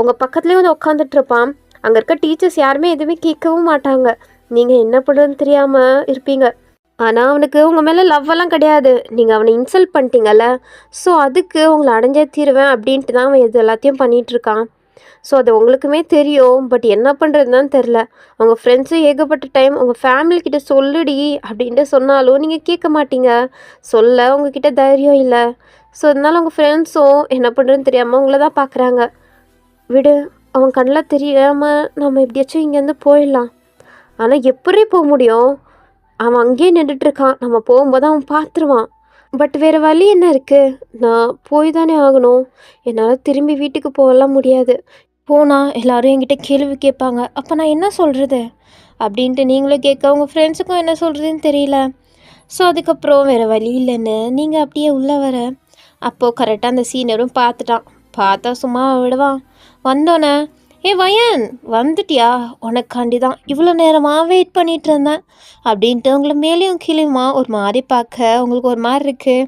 உங்கள் பக்கத்துலேயே வந்து உட்காந்துட்ருப்பான். அங்கே இருக்க டீச்சர்ஸ் யாருமே எதுவுமே கேட்கவும் மாட்டாங்க. நீங்கள் என்ன பண்ணுறதுன்னு தெரியாமல் இருப்பீங்க. ஆனால் அவனுக்கு உங்கள் மேலே லவ்வெல்லாம் கிடையாது, நீங்கள் அவனை இன்சல்ட் பண்ணிட்டீங்கல்ல, ஸோ அதுக்கு உங்களை அடைஞ்சே தீருவேன் அப்படின்ட்டு தான் அவன் இது எல்லாத்தையும் பண்ணிகிட்ருக்கான். ஸோ அது உங்களுக்குமே தெரியும். பட் என்ன பண்ணுறதுன்னு தெரில. உங்கள் ஃப்ரெண்ட்ஸும் ஏகப்பட்ட டைம் உங்கள் ஃபேமிலிக்கிட்ட சொல்லுடி அப்படின்ட்டு சொன்னாலும் நீங்கள் கேட்க மாட்டீங்க, சொல்ல உங்ககிட்ட தைரியம் இல்லை. ஸோ அதனால உங்கள் ஃப்ரெண்ட்ஸும் என்ன பண்ணுறதுன்னு தெரியாமல் உங்களை தான் பார்க்குறாங்க. விடு, அவன் கண்ணில் தெரியாமல் நம்ம எப்படியாச்சும் இங்கேருந்து போயிடலாம். ஆனால் எப்படி போக முடியும்? அவன் அங்கேயே நின்றுட்டுருக்கான், நம்ம போகும்போது அவன் பார்த்துருவான். பட் வேறு வழி என்ன இருக்குது? நான் போய் தானே ஆகணும். என்னால் திரும்பி வீட்டுக்கு போகலாம் முடியாது. போனால் எல்லோரும் என்கிட்ட கேள்வி கேட்பாங்க, அப்போ நான் என்ன சொல்கிறது அப்படின்ட்டு நீங்களும் கேட்க உங்கள் ஃப்ரெண்ட்ஸுக்கும் என்ன சொல்கிறதுன்னு தெரியல. ஸோ அதுக்கப்புறம் வேறு வழி இல்லைன்னு நீங்கள் அப்படியே உள்ளே வர, அப்போது கரெக்டாக அந்த சீனரும் பார்த்துட்டான். பார்த்தா சும்மா விடுவான். வந்தோன்னே வயன் வந்துட்டியா, உனக்காண்டி தான் இவ்வளோ நேரமாக வெயிட் பண்ணிகிட்டு இருந்தேன் அப்படின்ட்டு உங்களை மேலேயும் கீழேயுமா ஒரு மாதிரி பார்க்க உங்களுக்கு ஒரு மாதிரி இருக்குது.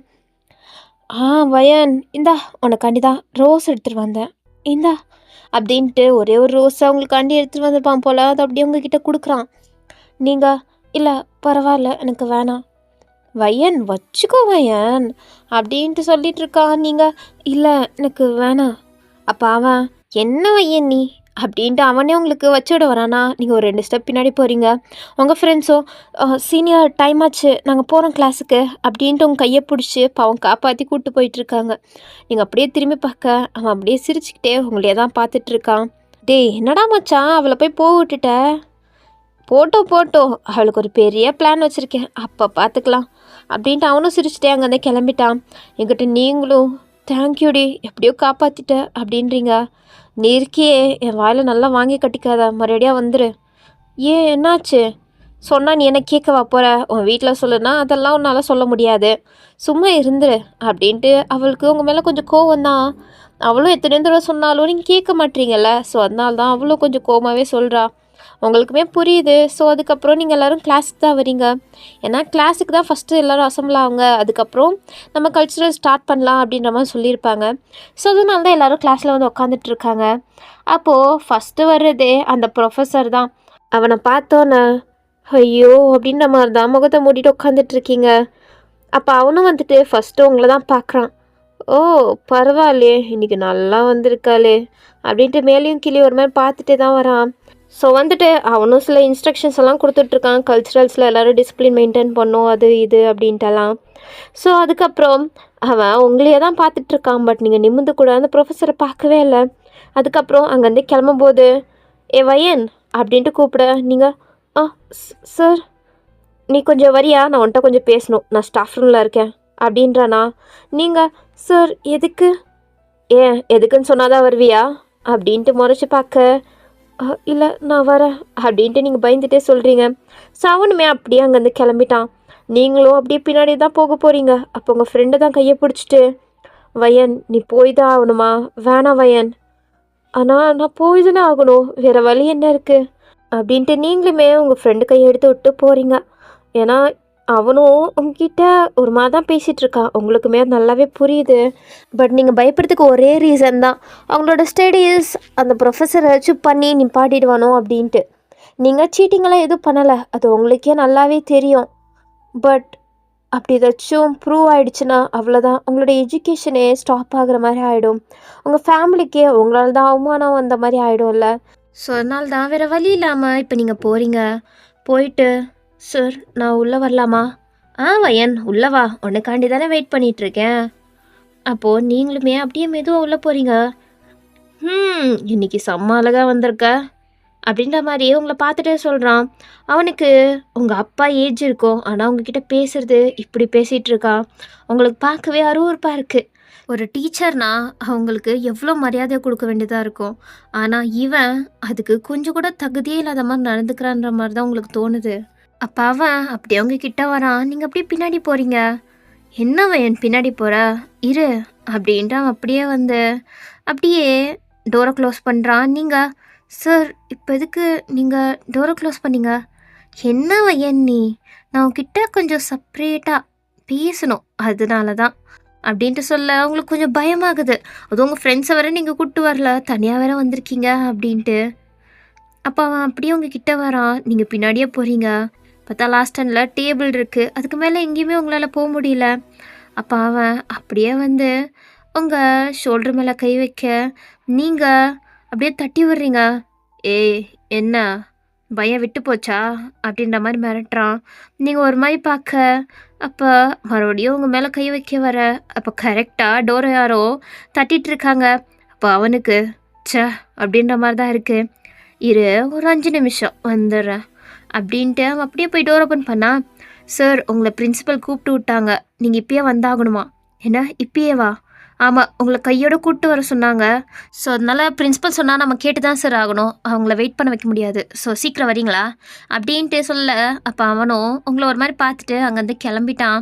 வயன் இந்தா உனக்காண்டி தான் ரோஸ் எடுத்துகிட்டு வந்தேன், இந்தா அப்படின்ட்டு ஒரே ஒரு ரோஸை உங்களுக்காண்டி எடுத்துகிட்டு வந்திருப்பான் போல். அது அப்படியே உங்ககிட்ட கொடுக்குறான். நீங்கள் இல்லை பரவாயில்ல எனக்கு வேணாம். வயன் வச்சுக்கோ வயன் அப்படின்ட்டு சொல்லிட்டு இருக்கான். நீங்கள் இல்லை எனக்கு வேணாம். அப்போ அவன் என்ன வயன் நீ அப்படின்ட்டு அவனே உங்களுக்கு வச்சுவிட வரானா. நீங்கள் ஒரு 2 ஸ்டெப் பின்னாடி போகிறீங்க. உங்கள் ஃப்ரெண்ட்ஸும் சீனியர் டைம் ஆச்சு நாங்கள் போகிறோம் கிளாஸுக்கு அப்படின்ட்டு உங்கள் கையை பிடிச்சி பாவம் காப்பாற்றி கூப்பிட்டு போயிட்டுருக்காங்க. நீங்கள் அப்படியே திரும்பி பார்க்க அவன் அப்படியே சிரிச்சுக்கிட்டே உங்களையே தான் பார்த்துட்ருக்கான். டேய் என்னடா மச்சான் அவளை போய் விட்டுட்ட? போட்டோம் அவளுக்கு ஒரு பெரிய பிளான் வச்சுருக்கேன், அப்போ பார்த்துக்கலாம் அப்படின்ட்டு அவனும் சிரிச்சுட்டே அங்கேருந்து கிளம்பிட்டான். என்கிட்ட நீங்களும் தேங்க்யூடி எப்படியோ காப்பாற்றிட்ட அப்படின்றீங்க. நீ இருக்கியே என் வாயில் நல்லா வாங்கி கட்டிக்காத, மறுபடியாக வந்துரு. ஏன் என்னாச்சு? சொன்னால் நீ என்ன கேட்கவா போகிற? உன் வீட்டில் சொல்லுனா அதெல்லாம் உன்னால் சொல்ல முடியாது, சும்மா இருந்துரு அப்படின்ட்டு அவளுக்கு உங்கள் மேலே கொஞ்சம் கோவம் தான். அவளும் எத்தனை தடவை சொன்னாலும் நீங்கள் கேட்க மாட்டீங்கல்ல, ஸோ அதனால தான் அவளும் கொஞ்சம் கோவமாகவே சொல்கிறா. உங்களுக்குமே புரியுது. ஸோ அதுக்கப்புறம் நீங்கள் எல்லோரும் கிளாஸுக்கு தான் வரீங்க. ஏன்னா கிளாஸுக்கு தான் ஃபஸ்ட்டு எல்லோரும் அசம்பிள் ஆகுங்க. அதுக்கப்புறம் நம்ம கல்ச்சுரல் ஸ்டார்ட் பண்ணலாம் அப்படின்ற மாதிரி சொல்லியிருப்பாங்க. ஸோ அதனால தான் எல்லோரும் கிளாஸில் வந்து உட்காந்துட்ருக்காங்க. அப்போது ஃபஸ்ட்டு வர்றதே அந்த ப்ரொஃபஸர் தான். அவனை பார்த்தோன்னே ஐயோ அப்படின்ற மாதிரி தான் முகத்தை மூடிட்டு உட்காந்துட்ருக்கீங்க. அப்போ அவனும் வந்துட்டு ஃபஸ்ட்டு உங்களை தான் பார்க்குறான். ஓ பரவாயில்லையே, இன்றைக்கி நல்லா வந்திருக்காளே அப்படின்ட்டு மேலேயும் கீழே ஒரு மாதிரி பார்த்துட்டே தான் வரான். ஸோ வந்துட்டு அவனும் சில இன்ஸ்ட்ரக்ஷன்ஸ் எல்லாம் கொடுத்துட்ருக்கான். கல்ச்சுரல்ஸில் எல்லோரும் டிசிப்ளின் மெயின்டைன் பண்ணும் அது இது அப்படின்ட்டுலாம். ஸோ அதுக்கப்புறம் அவன் உங்களையே தான் பார்த்துட்ருக்கான். பட் நீங்கள் நிமிந்து கூட அந்த ப்ரொஃபஸரை பார்க்கவே இல்லை. அதுக்கப்புறம் அங்கேருந்து கிளம்பும்போது ஏ வயன் அப்படின்ட்டு கூப்பிட நீங்கள் ஆ சார் நீ கொஞ்சம் வரியா, நான் உன்கிட்ட கொஞ்சம் பேசணும், நான் ஸ்டாஃப் ரூமில் இருக்கேன் அப்படின்றானா. நீங்கள் சார் எதுக்கு? ஏன் எதுக்குன்னு சொன்னாதான் வருவியா அப்படின்ட்டு முறைச்சி பார்க்க இல்லை நான் வரேன் அப்படின்ட்டு நீங்கள் பயந்துட்டே சொல்கிறீங்க. ஸோ அவனுமே அப்படியே அங்கேருந்து கிளம்பிட்டான். நீங்களும் அப்படியே பின்னாடி தான் போக போகிறீங்க. அப்போ உங்கள் ஃப்ரெண்டு தான் கையை பிடிச்சிட்டு வயன் நீ போய் தான் ஆகணுமா? வேணாம் வயன், ஆனால் நான் போய் தானே ஆகணும், வேறு வழி என்ன இருக்குது அப்படின்ட்டு நீங்களுமே உங்கள் ஃப்ரெண்டு கையை எடுத்து விட்டு போகிறீங்க. ஏன்னா அவனும் உங்ககிட்ட ஒரு மாதிரி தான் பேசிகிட்ருக்கான். உங்களுக்குமே அது நல்லாவே புரியுது. பட் நீங்கள் பயப்படுறதுக்கு ஒரே ரீசன் தான், அவங்களோட ஸ்டடீஸ் அந்த ப்ரொஃபஸரை வச்சு பண்ணி நிப்பாட்டிடுவானோ அப்படின்ட்டு. நீங்கள் சீட்டிங்கெல்லாம் எதுவும் பண்ணலை, அது உங்களுக்கே நல்லாவே தெரியும். பட் அப்படி ஏதாச்சும் ப்ரூவ் ஆகிடுச்சுன்னா அவ்வளோதான், உங்களோட எஜுகேஷனே ஸ்டாப் ஆகுற மாதிரி ஆகிடும். உங்கள் ஃபேமிலிக்கே உங்களால் தான் அவமானம் வந்த மாதிரி ஆகிடும்ல. ஸோ அதனால தான் வேறு வழி இல்லாமல் இப்போ நீங்கள் போகிறீங்க. போயிட்டு சார் நான் உள்ளே வரலாமா? வயன் உள்ளே வா, உனக்காண்டி தானே வெயிட் பண்ணிகிட்ருக்கேன். அப்போது நீங்களுமே அப்படியே மெதுவாக உள்ளே போகிறீங்க. இன்னைக்கு செம்ம அழகாக வந்திருக்க அப்படின்ற மாதிரி உங்களை பார்த்துட்டே சொல்கிறான். அவனுக்கு உங்கள் அப்பா ஏஜ் இருக்கும், ஆனால் உங்ககிட்ட பேசுறது இப்படி பேசிகிட்டு இருக்கான். உங்களுக்கு பார்க்கவே அருவருப்பாக இருக்குது. ஒரு டீச்சர்னா அவங்களுக்கு எவ்வளோ மரியாதை கொடுக்க வேண்டியதாக இருக்கும். ஆனால் இவன் அதுக்கு கொஞ்சம் கூட தகுதியே இல்லாத மாதிரி நடந்துக்கிறான்ற மாதிரி தான் உங்களுக்கு தோணுது. அப்போ அவன் அப்படியே அவங்க கிட்ட வரான். நீங்கள் அப்படியே பின்னாடி போகிறீங்க. என்னவன் என் பின்னாடி போகிற இரு அப்படின்ட்டு அவன் அப்படியே வந்து அப்படியே டோரை க்ளோஸ் பண்ணுறான். நீங்கள் சார் இப்போ எதுக்கு நீங்கள் டோரை க்ளோஸ் பண்ணீங்க? என்ன வயன் நீ, நான் உங்ககிட்ட கொஞ்சம் செப்ரேட்டாக பேசணும் அதனால தான் அப்படின்ட்டு சொல்ல உங்களுக்கு கொஞ்சம் பயமாகுது. அதுவும் உங்கள் ஃப்ரெண்ட்ஸை வேற நீங்கள் கூப்பிட்டு வரல, தனியாக வேற வந்திருக்கீங்க அப்படின்ட்டு. அப்போ அவன் அப்படியே உங்ககிட்ட வரான். நீங்கள் பின்னாடியே போகிறீங்க. பார்த்தா லாஸ்ட் டைமில் டேபிள் இருக்குது, அதுக்கு மேலே எங்கேயுமே உங்களால் போக முடியல. அப்போ அவன் அப்படியே வந்து உங்கள் ஷோல்டர் மேலே கை வைக்க நீங்கள் அப்படியே தட்டி விடுறீங்க. ஏய் என்ன பயம் விட்டு போச்சா அப்படின்ற மாதிரி மிரட்டுறான். நீங்கள் ஒரு மாதிரி பார்க்க அப்போ மறுபடியும் உங்கள் மேலே கை வைக்க வர அப்போ கரெக்டாக டோரை யாரோ தட்டிகிட்டு இருக்காங்க. அப்போ அவனுக்கு அப்படின்ற மாதிரி தான் இருக்குது. இரு ஒரு 5 நிமிஷம் வந்துடுறேன் அப்படின்ட்டு அவன் அப்படியே போய் டோர் ஓப்பன் பண்ணா. சார் உங்களை பிரின்சிபல் கூப்பிட்டு விட்டாங்க, நீங்கள் இப்பயே வந்தாகணுமா? என்ன இப்பயே வா? ஆமாம் உங்களை கையோடு கூப்பிட்டு வர சொன்னாங்க. ஸோ அதனால் பிரின்ஸிபல் சொன்னால் நம்ம கேட்டு தான் சார் ஆகணும், அவங்கள வெயிட் பண்ண வைக்க முடியாது. ஸோ சீக்கிரம் வரீங்களா அப்படின்ட்டு சொல்ல அப்போ அவனும் உங்களை ஒரு மாதிரி பார்த்துட்டு அங்கேருந்து கிளம்பிட்டான்.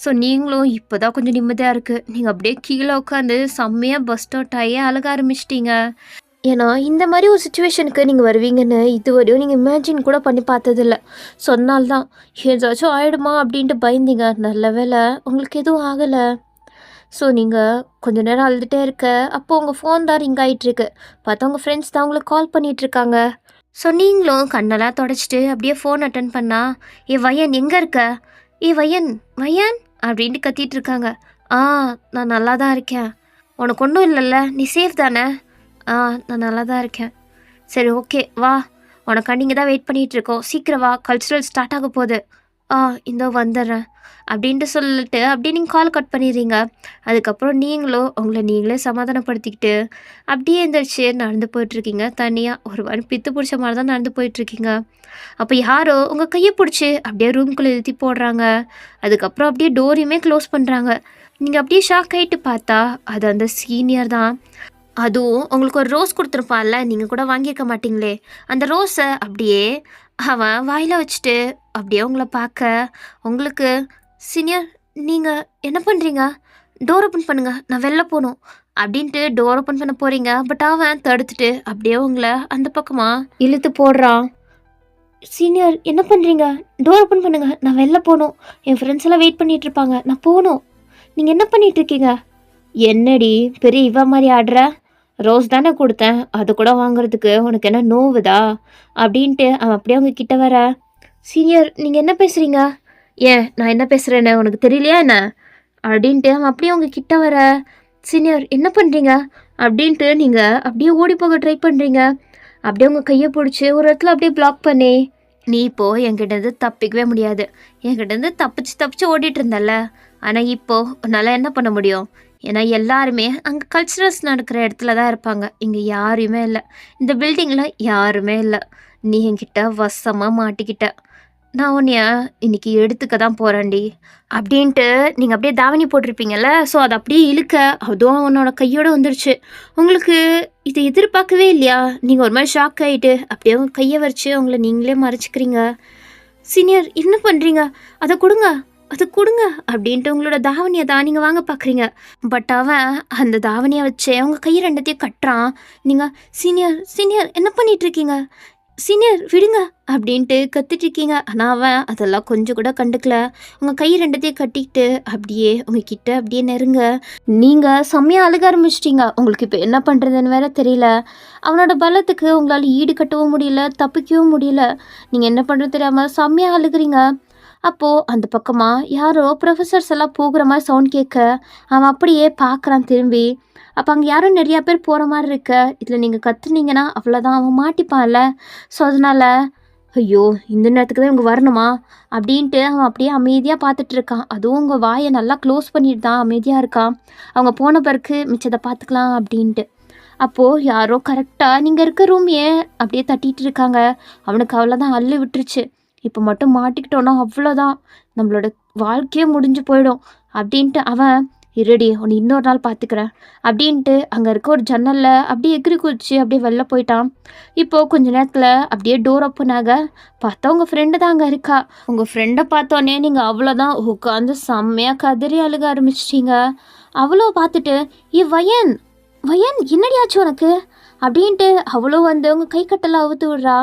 ஸோ நீங்களும் இப்போ தான் கொஞ்சம் நிம்மதியாக இருக்குது. நீங்கள் அப்படியே கீழே உட்காந்து செம்மையாக பஸ்ட் அவுட் ஆகி அழுக ஆரம்பிச்சிட்டிங்க. ஏன்னா இந்த மாதிரி ஒரு சுச்சுவேஷனுக்கு நீங்கள் வருவீங்கன்னு இதுவரையும் நீங்கள் இமேஜின் கூட பண்ணி பார்த்ததில்ல. சொன்னால்தான் ஏதாச்சும் ஆகிடுமா அப்படின்ட்டு பயந்தீங்க. நல்ல வேளை உங்களுக்கு எதுவும் ஆகலை. ஸோ நீங்கள் கொஞ்சம் நேரம் அழுதுகிட்டே இருக்க அப்போது உங்கள் ஃபோன் தான் ரிங் ஆகிட்டுருக்கு. பார்த்தா உங்கள் ஃப்ரெண்ட்ஸ் தான் உங்களுக்கு கால் பண்ணிகிட்ருக்காங்க. ஸோ நீங்களும் கண்ணெல்லாம் தொடச்சிட்டு அப்படியே ஃபோன் அட்டன் பண்ணா, ஏ வயன் எங்கே இருக்க? ஏ வயன் வயன் அப்படின்ட்டு கத்திட்டு இருக்காங்க. நான் நல்லா தான் இருக்கேன், உனக்கு ஒன்றும் இல்லைல்ல, நீ சேஃப் தானே? நான் நல்லா தான் இருக்கேன். சரி ஓகே வா, உனக்காண்டி இங்கே தான் வெயிட் பண்ணிகிட்ருக்கோம், சீக்கிரம் வா, கல்ச்சுரல் ஸ்டார்ட் ஆக போகுது. இதோ வந்துடுறேன் அப்படின்ட்டு சொல்லிட்டு அப்படியே நீங்கள் கால் கட் பண்ணிடுறீங்க. அதுக்கப்புறம் நீங்களும் உங்களை நீங்களே சமாதானப்படுத்திக்கிட்டு அப்படியே எந்திரிச்சு நடந்து போயிட்டுருக்கீங்க. தனியாக ஒரு மாதிரி பித்து பிடிச்ச மாதிரி தான் நடந்து போயிட்டுருக்கீங்க. அப்போ யாரோ உங்கள் கையை பிடிச்சி அப்படியே ரூம்குள்ளே இழுத்தி போடுறாங்க. அதுக்கப்புறம் அப்படியே டோரையுமே க்ளோஸ் பண்ணுறாங்க. நீங்கள் அப்படியே ஷாக் ஆகிட்டு பார்த்தா அது அந்த சீனியர் தான். அதுவும் உங்களுக்கு ஒரு ரோஸ் கொடுத்துருப்பான்ல, நீங்கள் கூட வாங்கியிருக்க மாட்டிங்களே, அந்த ரோஸை அப்படியே அவன் வாயில் வச்சுட்டு அப்படியே உங்களை பார்க்க உங்களுக்கு, சீனியர் நீங்கள் என்ன பண்ணுறீங்க? டோர் ஓப்பன் பண்ணுங்கள், நான் வெளில போகணும் அப்படின்ட்டு டோர் ஓப்பன் பண்ண போகிறீங்க. பட் அவன் தடுத்துட்டு அப்படியே உங்களை அந்த பக்கமாக இழுத்து போடுறான். சீனியர் என்ன பண்ணுறீங்க? டோர் ஓப்பன் பண்ணுங்க, நான் வெளில போகணும். என் ஃப்ரெண்ட்ஸ் எல்லாம் வெயிட் பண்ணிட்டு இருப்பாங்க, நான் போகணும். நீங்கள் என்ன பண்ணிட்டு இருக்கீங்க? என்னடி பெரிய இவ மாதிரி ஆடுற? ரோஸ் தானே கொடுத்தேன், அது கூட வாங்குறதுக்கு உனக்கு என்ன நோவுதா? அப்படின்ட்டு அவன் அப்படியே அவங்க கிட்ட வர. சீனியர் நீங்கள் என்ன பேசுகிறீங்க? ஏன் நான் என்ன பேசுகிறேன்னு உனக்கு தெரியலையா என்ன? அப்படின்ட்டு அவன் அப்படியே அவங்க கிட்ட வர. சீனியர் என்ன பண்ணுறீங்க? அப்படின்ட்டு நீங்கள் அப்படியே ஓடி போக ட்ரை பண்ணுறீங்க. அப்படியே உங்கள் கையை பிடிச்சி ஒரு இடத்துல அப்படியே பிளாக் பண்ணி, நீ இப்போது என்கிட்டருந்து தப்பிக்கவே முடியாது. என்கிட்டருந்து தப்பிச்சு ஓடிட்டு இருந்தல்ல, ஆனால் இப்போது உன்னால் என்ன பண்ண முடியும்? ஏன்னா எல்லாருமே அங்கே கல்ச்சுரல்ஸ் நடக்கிற இடத்துல தான் இருப்பாங்க. இங்கே யாருமே இல்லை, இந்த பில்டிங்கில் யாருமே இல்லை. நீ என்கிட்ட வசமாக மாட்டிக்கிட்ட. நான் உன்னைய இன்னைக்கு எடுத்துக்க தான் போகிறேன்டி அப்படின்ட்டு நீங்கள் அப்படியே தாவணி போட்டிருப்பீங்கல்ல, ஸோ அதை அப்படியே இழுக்க அதுவும் உன்னோட கையோடு வந்துருச்சு. உங்களுக்கு இது எதிர்பார்க்கவே இல்லையா? நீங்கள் ஒரு மாதிரி ஷாக் ஆகிட்டு அப்படியே உங்கள் கையை வச்சு உங்களை நீங்களே மறைச்சிக்கிறீங்க. சீனியர் என்ன பண்ணுறீங்க? அதை கொடுங்க, அதை கொடுங்க அப்படின்ட்டு உங்களோட தாவணியை தான் நீங்கள் வாங்க பார்க்குறீங்க. பட் அவன் அந்த தாவணியை வச்சு உங்கள் கையை ரெண்டத்தையும் கட்டுறான். நீங்கள் சீனியர் சீனியர் என்ன பண்ணிகிட்ருக்கீங்க? சீனியர் விடுங்க அப்படின்ட்டு கத்திட்டு இருக்கீங்க. ஆனால் அவன் அதெல்லாம் கொஞ்சம் கூட கண்டுக்கல. உங்கள் கை ரெண்டத்தையும் கட்டிக்கிட்டு அப்படியே உங்ககிட்ட அப்படியே நெருங்க. நீங்கள் செம்மையாக அழுக ஆரம்பிச்சிட்டிங்க. உங்களுக்கு இப்போ என்ன பண்ணுறதுன்னு வேற தெரியல. அவனோட பலத்துக்கு உங்களால் ஈடு கட்டவும் முடியல, தப்பிக்கவும் முடியல. நீங்கள் என்ன பண்ணுறது தெரியாமல் செம்மையாக அழுகுறீங்க. அப்போது அந்த பக்கமாக யாரோ ப்ரொஃபஸர்ஸ் எல்லாம் போகிற மாதிரி சவுண்ட் கேட்க அவன் அப்படியே பார்க்குறான் திரும்பி. அப்போ அங்கே யாரும் நிறையா பேர் போகிற மாதிரி இருக்க. இதில் நீங்கள் கத்துனீங்கன்னா அவ்வளோதான், அவன் மாட்டிப்பான்ல. ஸோ அதனால் ஐயோ இந்த நேரத்துக்கு தான் இவங்க வரணுமா அப்படின்ட்டு அவன் அப்படியே அமைதியாக பார்த்துட்டு இருக்கான். அதுவும் உங்கள் வாயை நல்லா க்ளோஸ் பண்ணிட்டு தான் அமைதியாக இருக்கான். அவங்க போன பிறகு மிச்சத்தை பார்த்துக்கலாம் அப்படின்ட்டு. அப்போது யாரோ கரெக்டாக நீங்கள் இருக்க ரூமையே அப்படியே தட்டிகிட்டு இருக்காங்க. அவனுக்கு அவ்வளோதான், அள்ளு விட்டுருச்சு. இப்போ மட்டும் மாட்டிக்கிட்டோன்னா அவ்வளோதான், நம்மளோட வாழ்க்கையே முடிஞ்சு போயிடும் அப்படின்ட்டு அவன் இருடி உன்னை இன்னொரு நாள் பார்த்துக்கிறேன் அப்படின்ட்டு அங்கே இருக்க ஒரு ஜன்னலில் அப்படியே எகிரி குதிச்சு அப்படியே வெளில போயிட்டான். இப்போது கொஞ்ச நேரத்தில் அப்படியே டோர் ஓப்பன் ஆக பார்த்தா உங்கள் ஃப்ரெண்டு தான் அங்கே இருக்கா. உங்கள் ஃப்ரெண்டை பார்த்தோன்னே நீங்கள் அவ்வளோதான் உட்காந்து செம்மையாக கதறி அழுக ஆரம்பிச்சிட்டிங்க. அவ்வளோ பார்த்துட்டு வயன் வயன் என்னடியாச்சு உனக்கு அப்படின்ட்டு அவ்வளோ வந்து உங்கள் கை கட்டெல்லாம் அவுத்து விடுறா.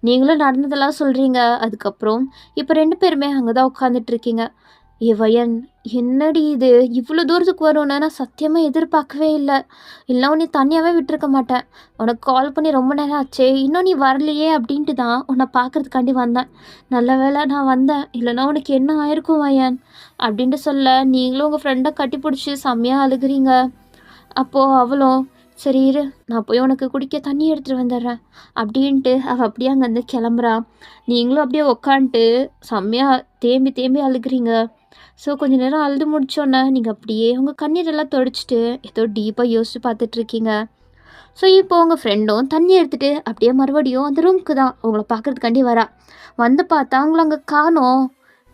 நீங்களும் நடந்ததெல்லாம் சொல்கிறீங்க. அதுக்கப்புறம் இப்போ 2 பேருமே அங்கே தான் உட்காந்துட்ருக்கீங்க. வயன் என்னடி இது இவ்வளோ தூரத்துக்கு வரும்னு நான் சத்தியமாக எதிர்பார்க்கவே இல்லை. இல்லை உன்னை தனியாகவே விட்டுருக்க மாட்டேன். உனக்கு கால் பண்ணி ரொம்ப நேரம் ஆச்சே, இன்னும் நீ வரலையே அப்படின்ட்டு தான் உன்னை பார்க்குறதுக்காண்டி வந்தேன். நல்ல வேளை நான் வந்தேன், இல்லைனா உனக்கு என்ன ஆயிருக்கும் வயன் அப்படின்ட்டு சொல்ல நீங்களும் உங்கள் ஃப்ரெண்டை கட்டி பிடிச்சி செம்மையாக அழுகுறீங்க. அப்போது அவளும் சரி இரு நான் போய் உனக்கு குடிக்க தண்ணி எடுத்துகிட்டு வந்துடுறேன் அப்படின்ட்டு அவள் அப்படியே அங்கேருந்து கிளம்புறா. நீங்களும் அப்படியே உக்காந்துட்டு செம்மையாக தேம்பி தேம்பி அழுகுறீங்க. ஸோ கொஞ்சம் நேரம் அழுது முடிச்சோன்னே நீங்கள் அப்படியே உங்கள் கண்ணீரெல்லாம் தொடச்சிட்டு ஏதோ டீப்பாக யோசிச்சு பார்த்துட்ருக்கீங்க. ஸோ இப்போ உங்கள் ஃப்ரெண்டும் தண்ணி எடுத்துகிட்டு அப்படியே மறுபடியும் அந்த ரூமுக்கு தான் உங்களை பார்க்குறதுக்காண்டி வரா. வந்து பார்த்தா உங்களை அங்கே காணோம்.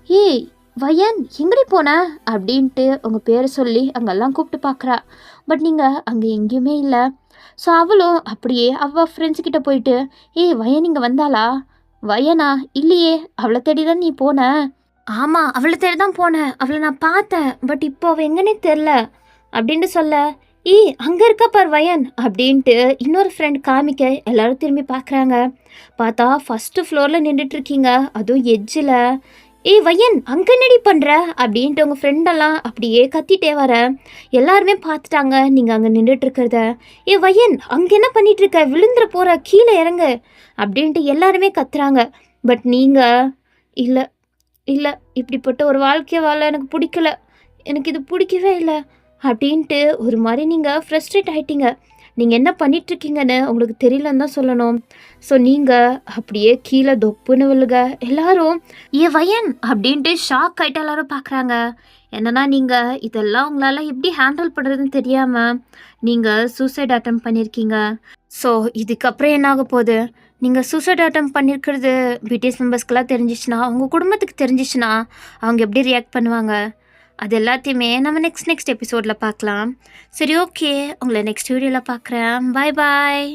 ஏய் வயன் எங்கடி போன அப்படின்ட்டு உங்கள் பேரை சொல்லி அங்கெல்லாம் கூப்பிட்டு பார்க்குறா. பட் நீங்கள் அங்கே எங்கேயுமே இல்லை. ஸோ அவளும் அப்படியே அவள் ஃப்ரெண்ட்ஸுக்கிட்ட போயிட்டு வயன் இங்கே வந்தாளா? வயனா இல்லையே, அவளை தேடி தான் நீ போன? ஆமாம் அவளை தேடி தான் போனேன், அவளை நான் பார்த்தேன், பட் இப்போ அவள் எங்கன்னே தெரில அப்படின்ட்டு சொல்ல அங்கே இருக்க பார் வயன் அப்படின்ட்டு இன்னொரு ஃப்ரெண்ட் காமிக்க எல்லாரும் திரும்பி பார்க்குறாங்க. பார்த்தா ஃபஸ்ட்டு ஃப்ளோரில் நின்றுட்டுருக்கீங்க, அதுவும் எட்ஜில். வயன் அங்கே என்னடி பண்ணுற அப்படின்ட்டு உங்கள் ஃப்ரெண்டெல்லாம் அப்படியே கத்திட்டே வர எல்லாருமே பார்த்துட்டாங்க நீங்கள் அங்கே நின்றுட்டுருக்கிறத. வயன் அங்கே என்ன பண்ணிகிட்ருக்க, விழுந்துற போகிற, கீழே இறங்க அப்படின்ட்டு எல்லாருமே கத்துறாங்க. பட் நீங்கள் இல்லை இல்லை இப்படிப்பட்ட ஒரு வாழ்க்கையை வாழ எனக்கு பிடிக்கல, எனக்கு இது பிடிக்கவே இல்லை அப்படின்ட்டு ஒரு மாதிரி நீங்கள் ஃப்ரஸ்ட்ரேட் ஆகிட்டீங்க. நீங்கள் என்ன பண்ணிகிட்ருக்கீங்கன்னு உங்களுக்கு தெரியலன்னு தான் சொல்லணும். ஸோ நீங்கள் அப்படியே கீழே தொப்புன்னு விழுக எல்லாரும் வயன் அப்படின்ட்டு ஷாக் ஆகிட்டு எல்லாரும் பார்க்குறாங்க. என்னன்னா நீங்கள் இதெல்லாம் உங்களால் எப்படி ஹேண்டில் பண்ணுறதுன்னு தெரியாமல் நீங்கள் சூசைட் அட்டெம்ப்ட் பண்ணியிருக்கீங்க. ஸோ இதுக்கப்புறம் என்ன ஆக போகுது? நீங்கள் சூசைட் அட்டெம்ப்ட் பண்ணியிருக்கிறது பிடிஎஸ் மெம்பர்ஸ்க்கெல்லாம் தெரிஞ்சிச்சுன்னா, உங்கள் குடும்பத்துக்கு தெரிஞ்சிச்சுன்னா அவங்க எப்படி ரியாக்ட் பண்ணுவாங்க? அது எல்லாத்தையுமே நம்ம நெக்ஸ்ட் எபிசோடில் பார்க்கலாம். சரி ஓகே, உங்களை நெக்ஸ்ட் வீடியோவில் பார்க்குறேன். பாய் பாய்.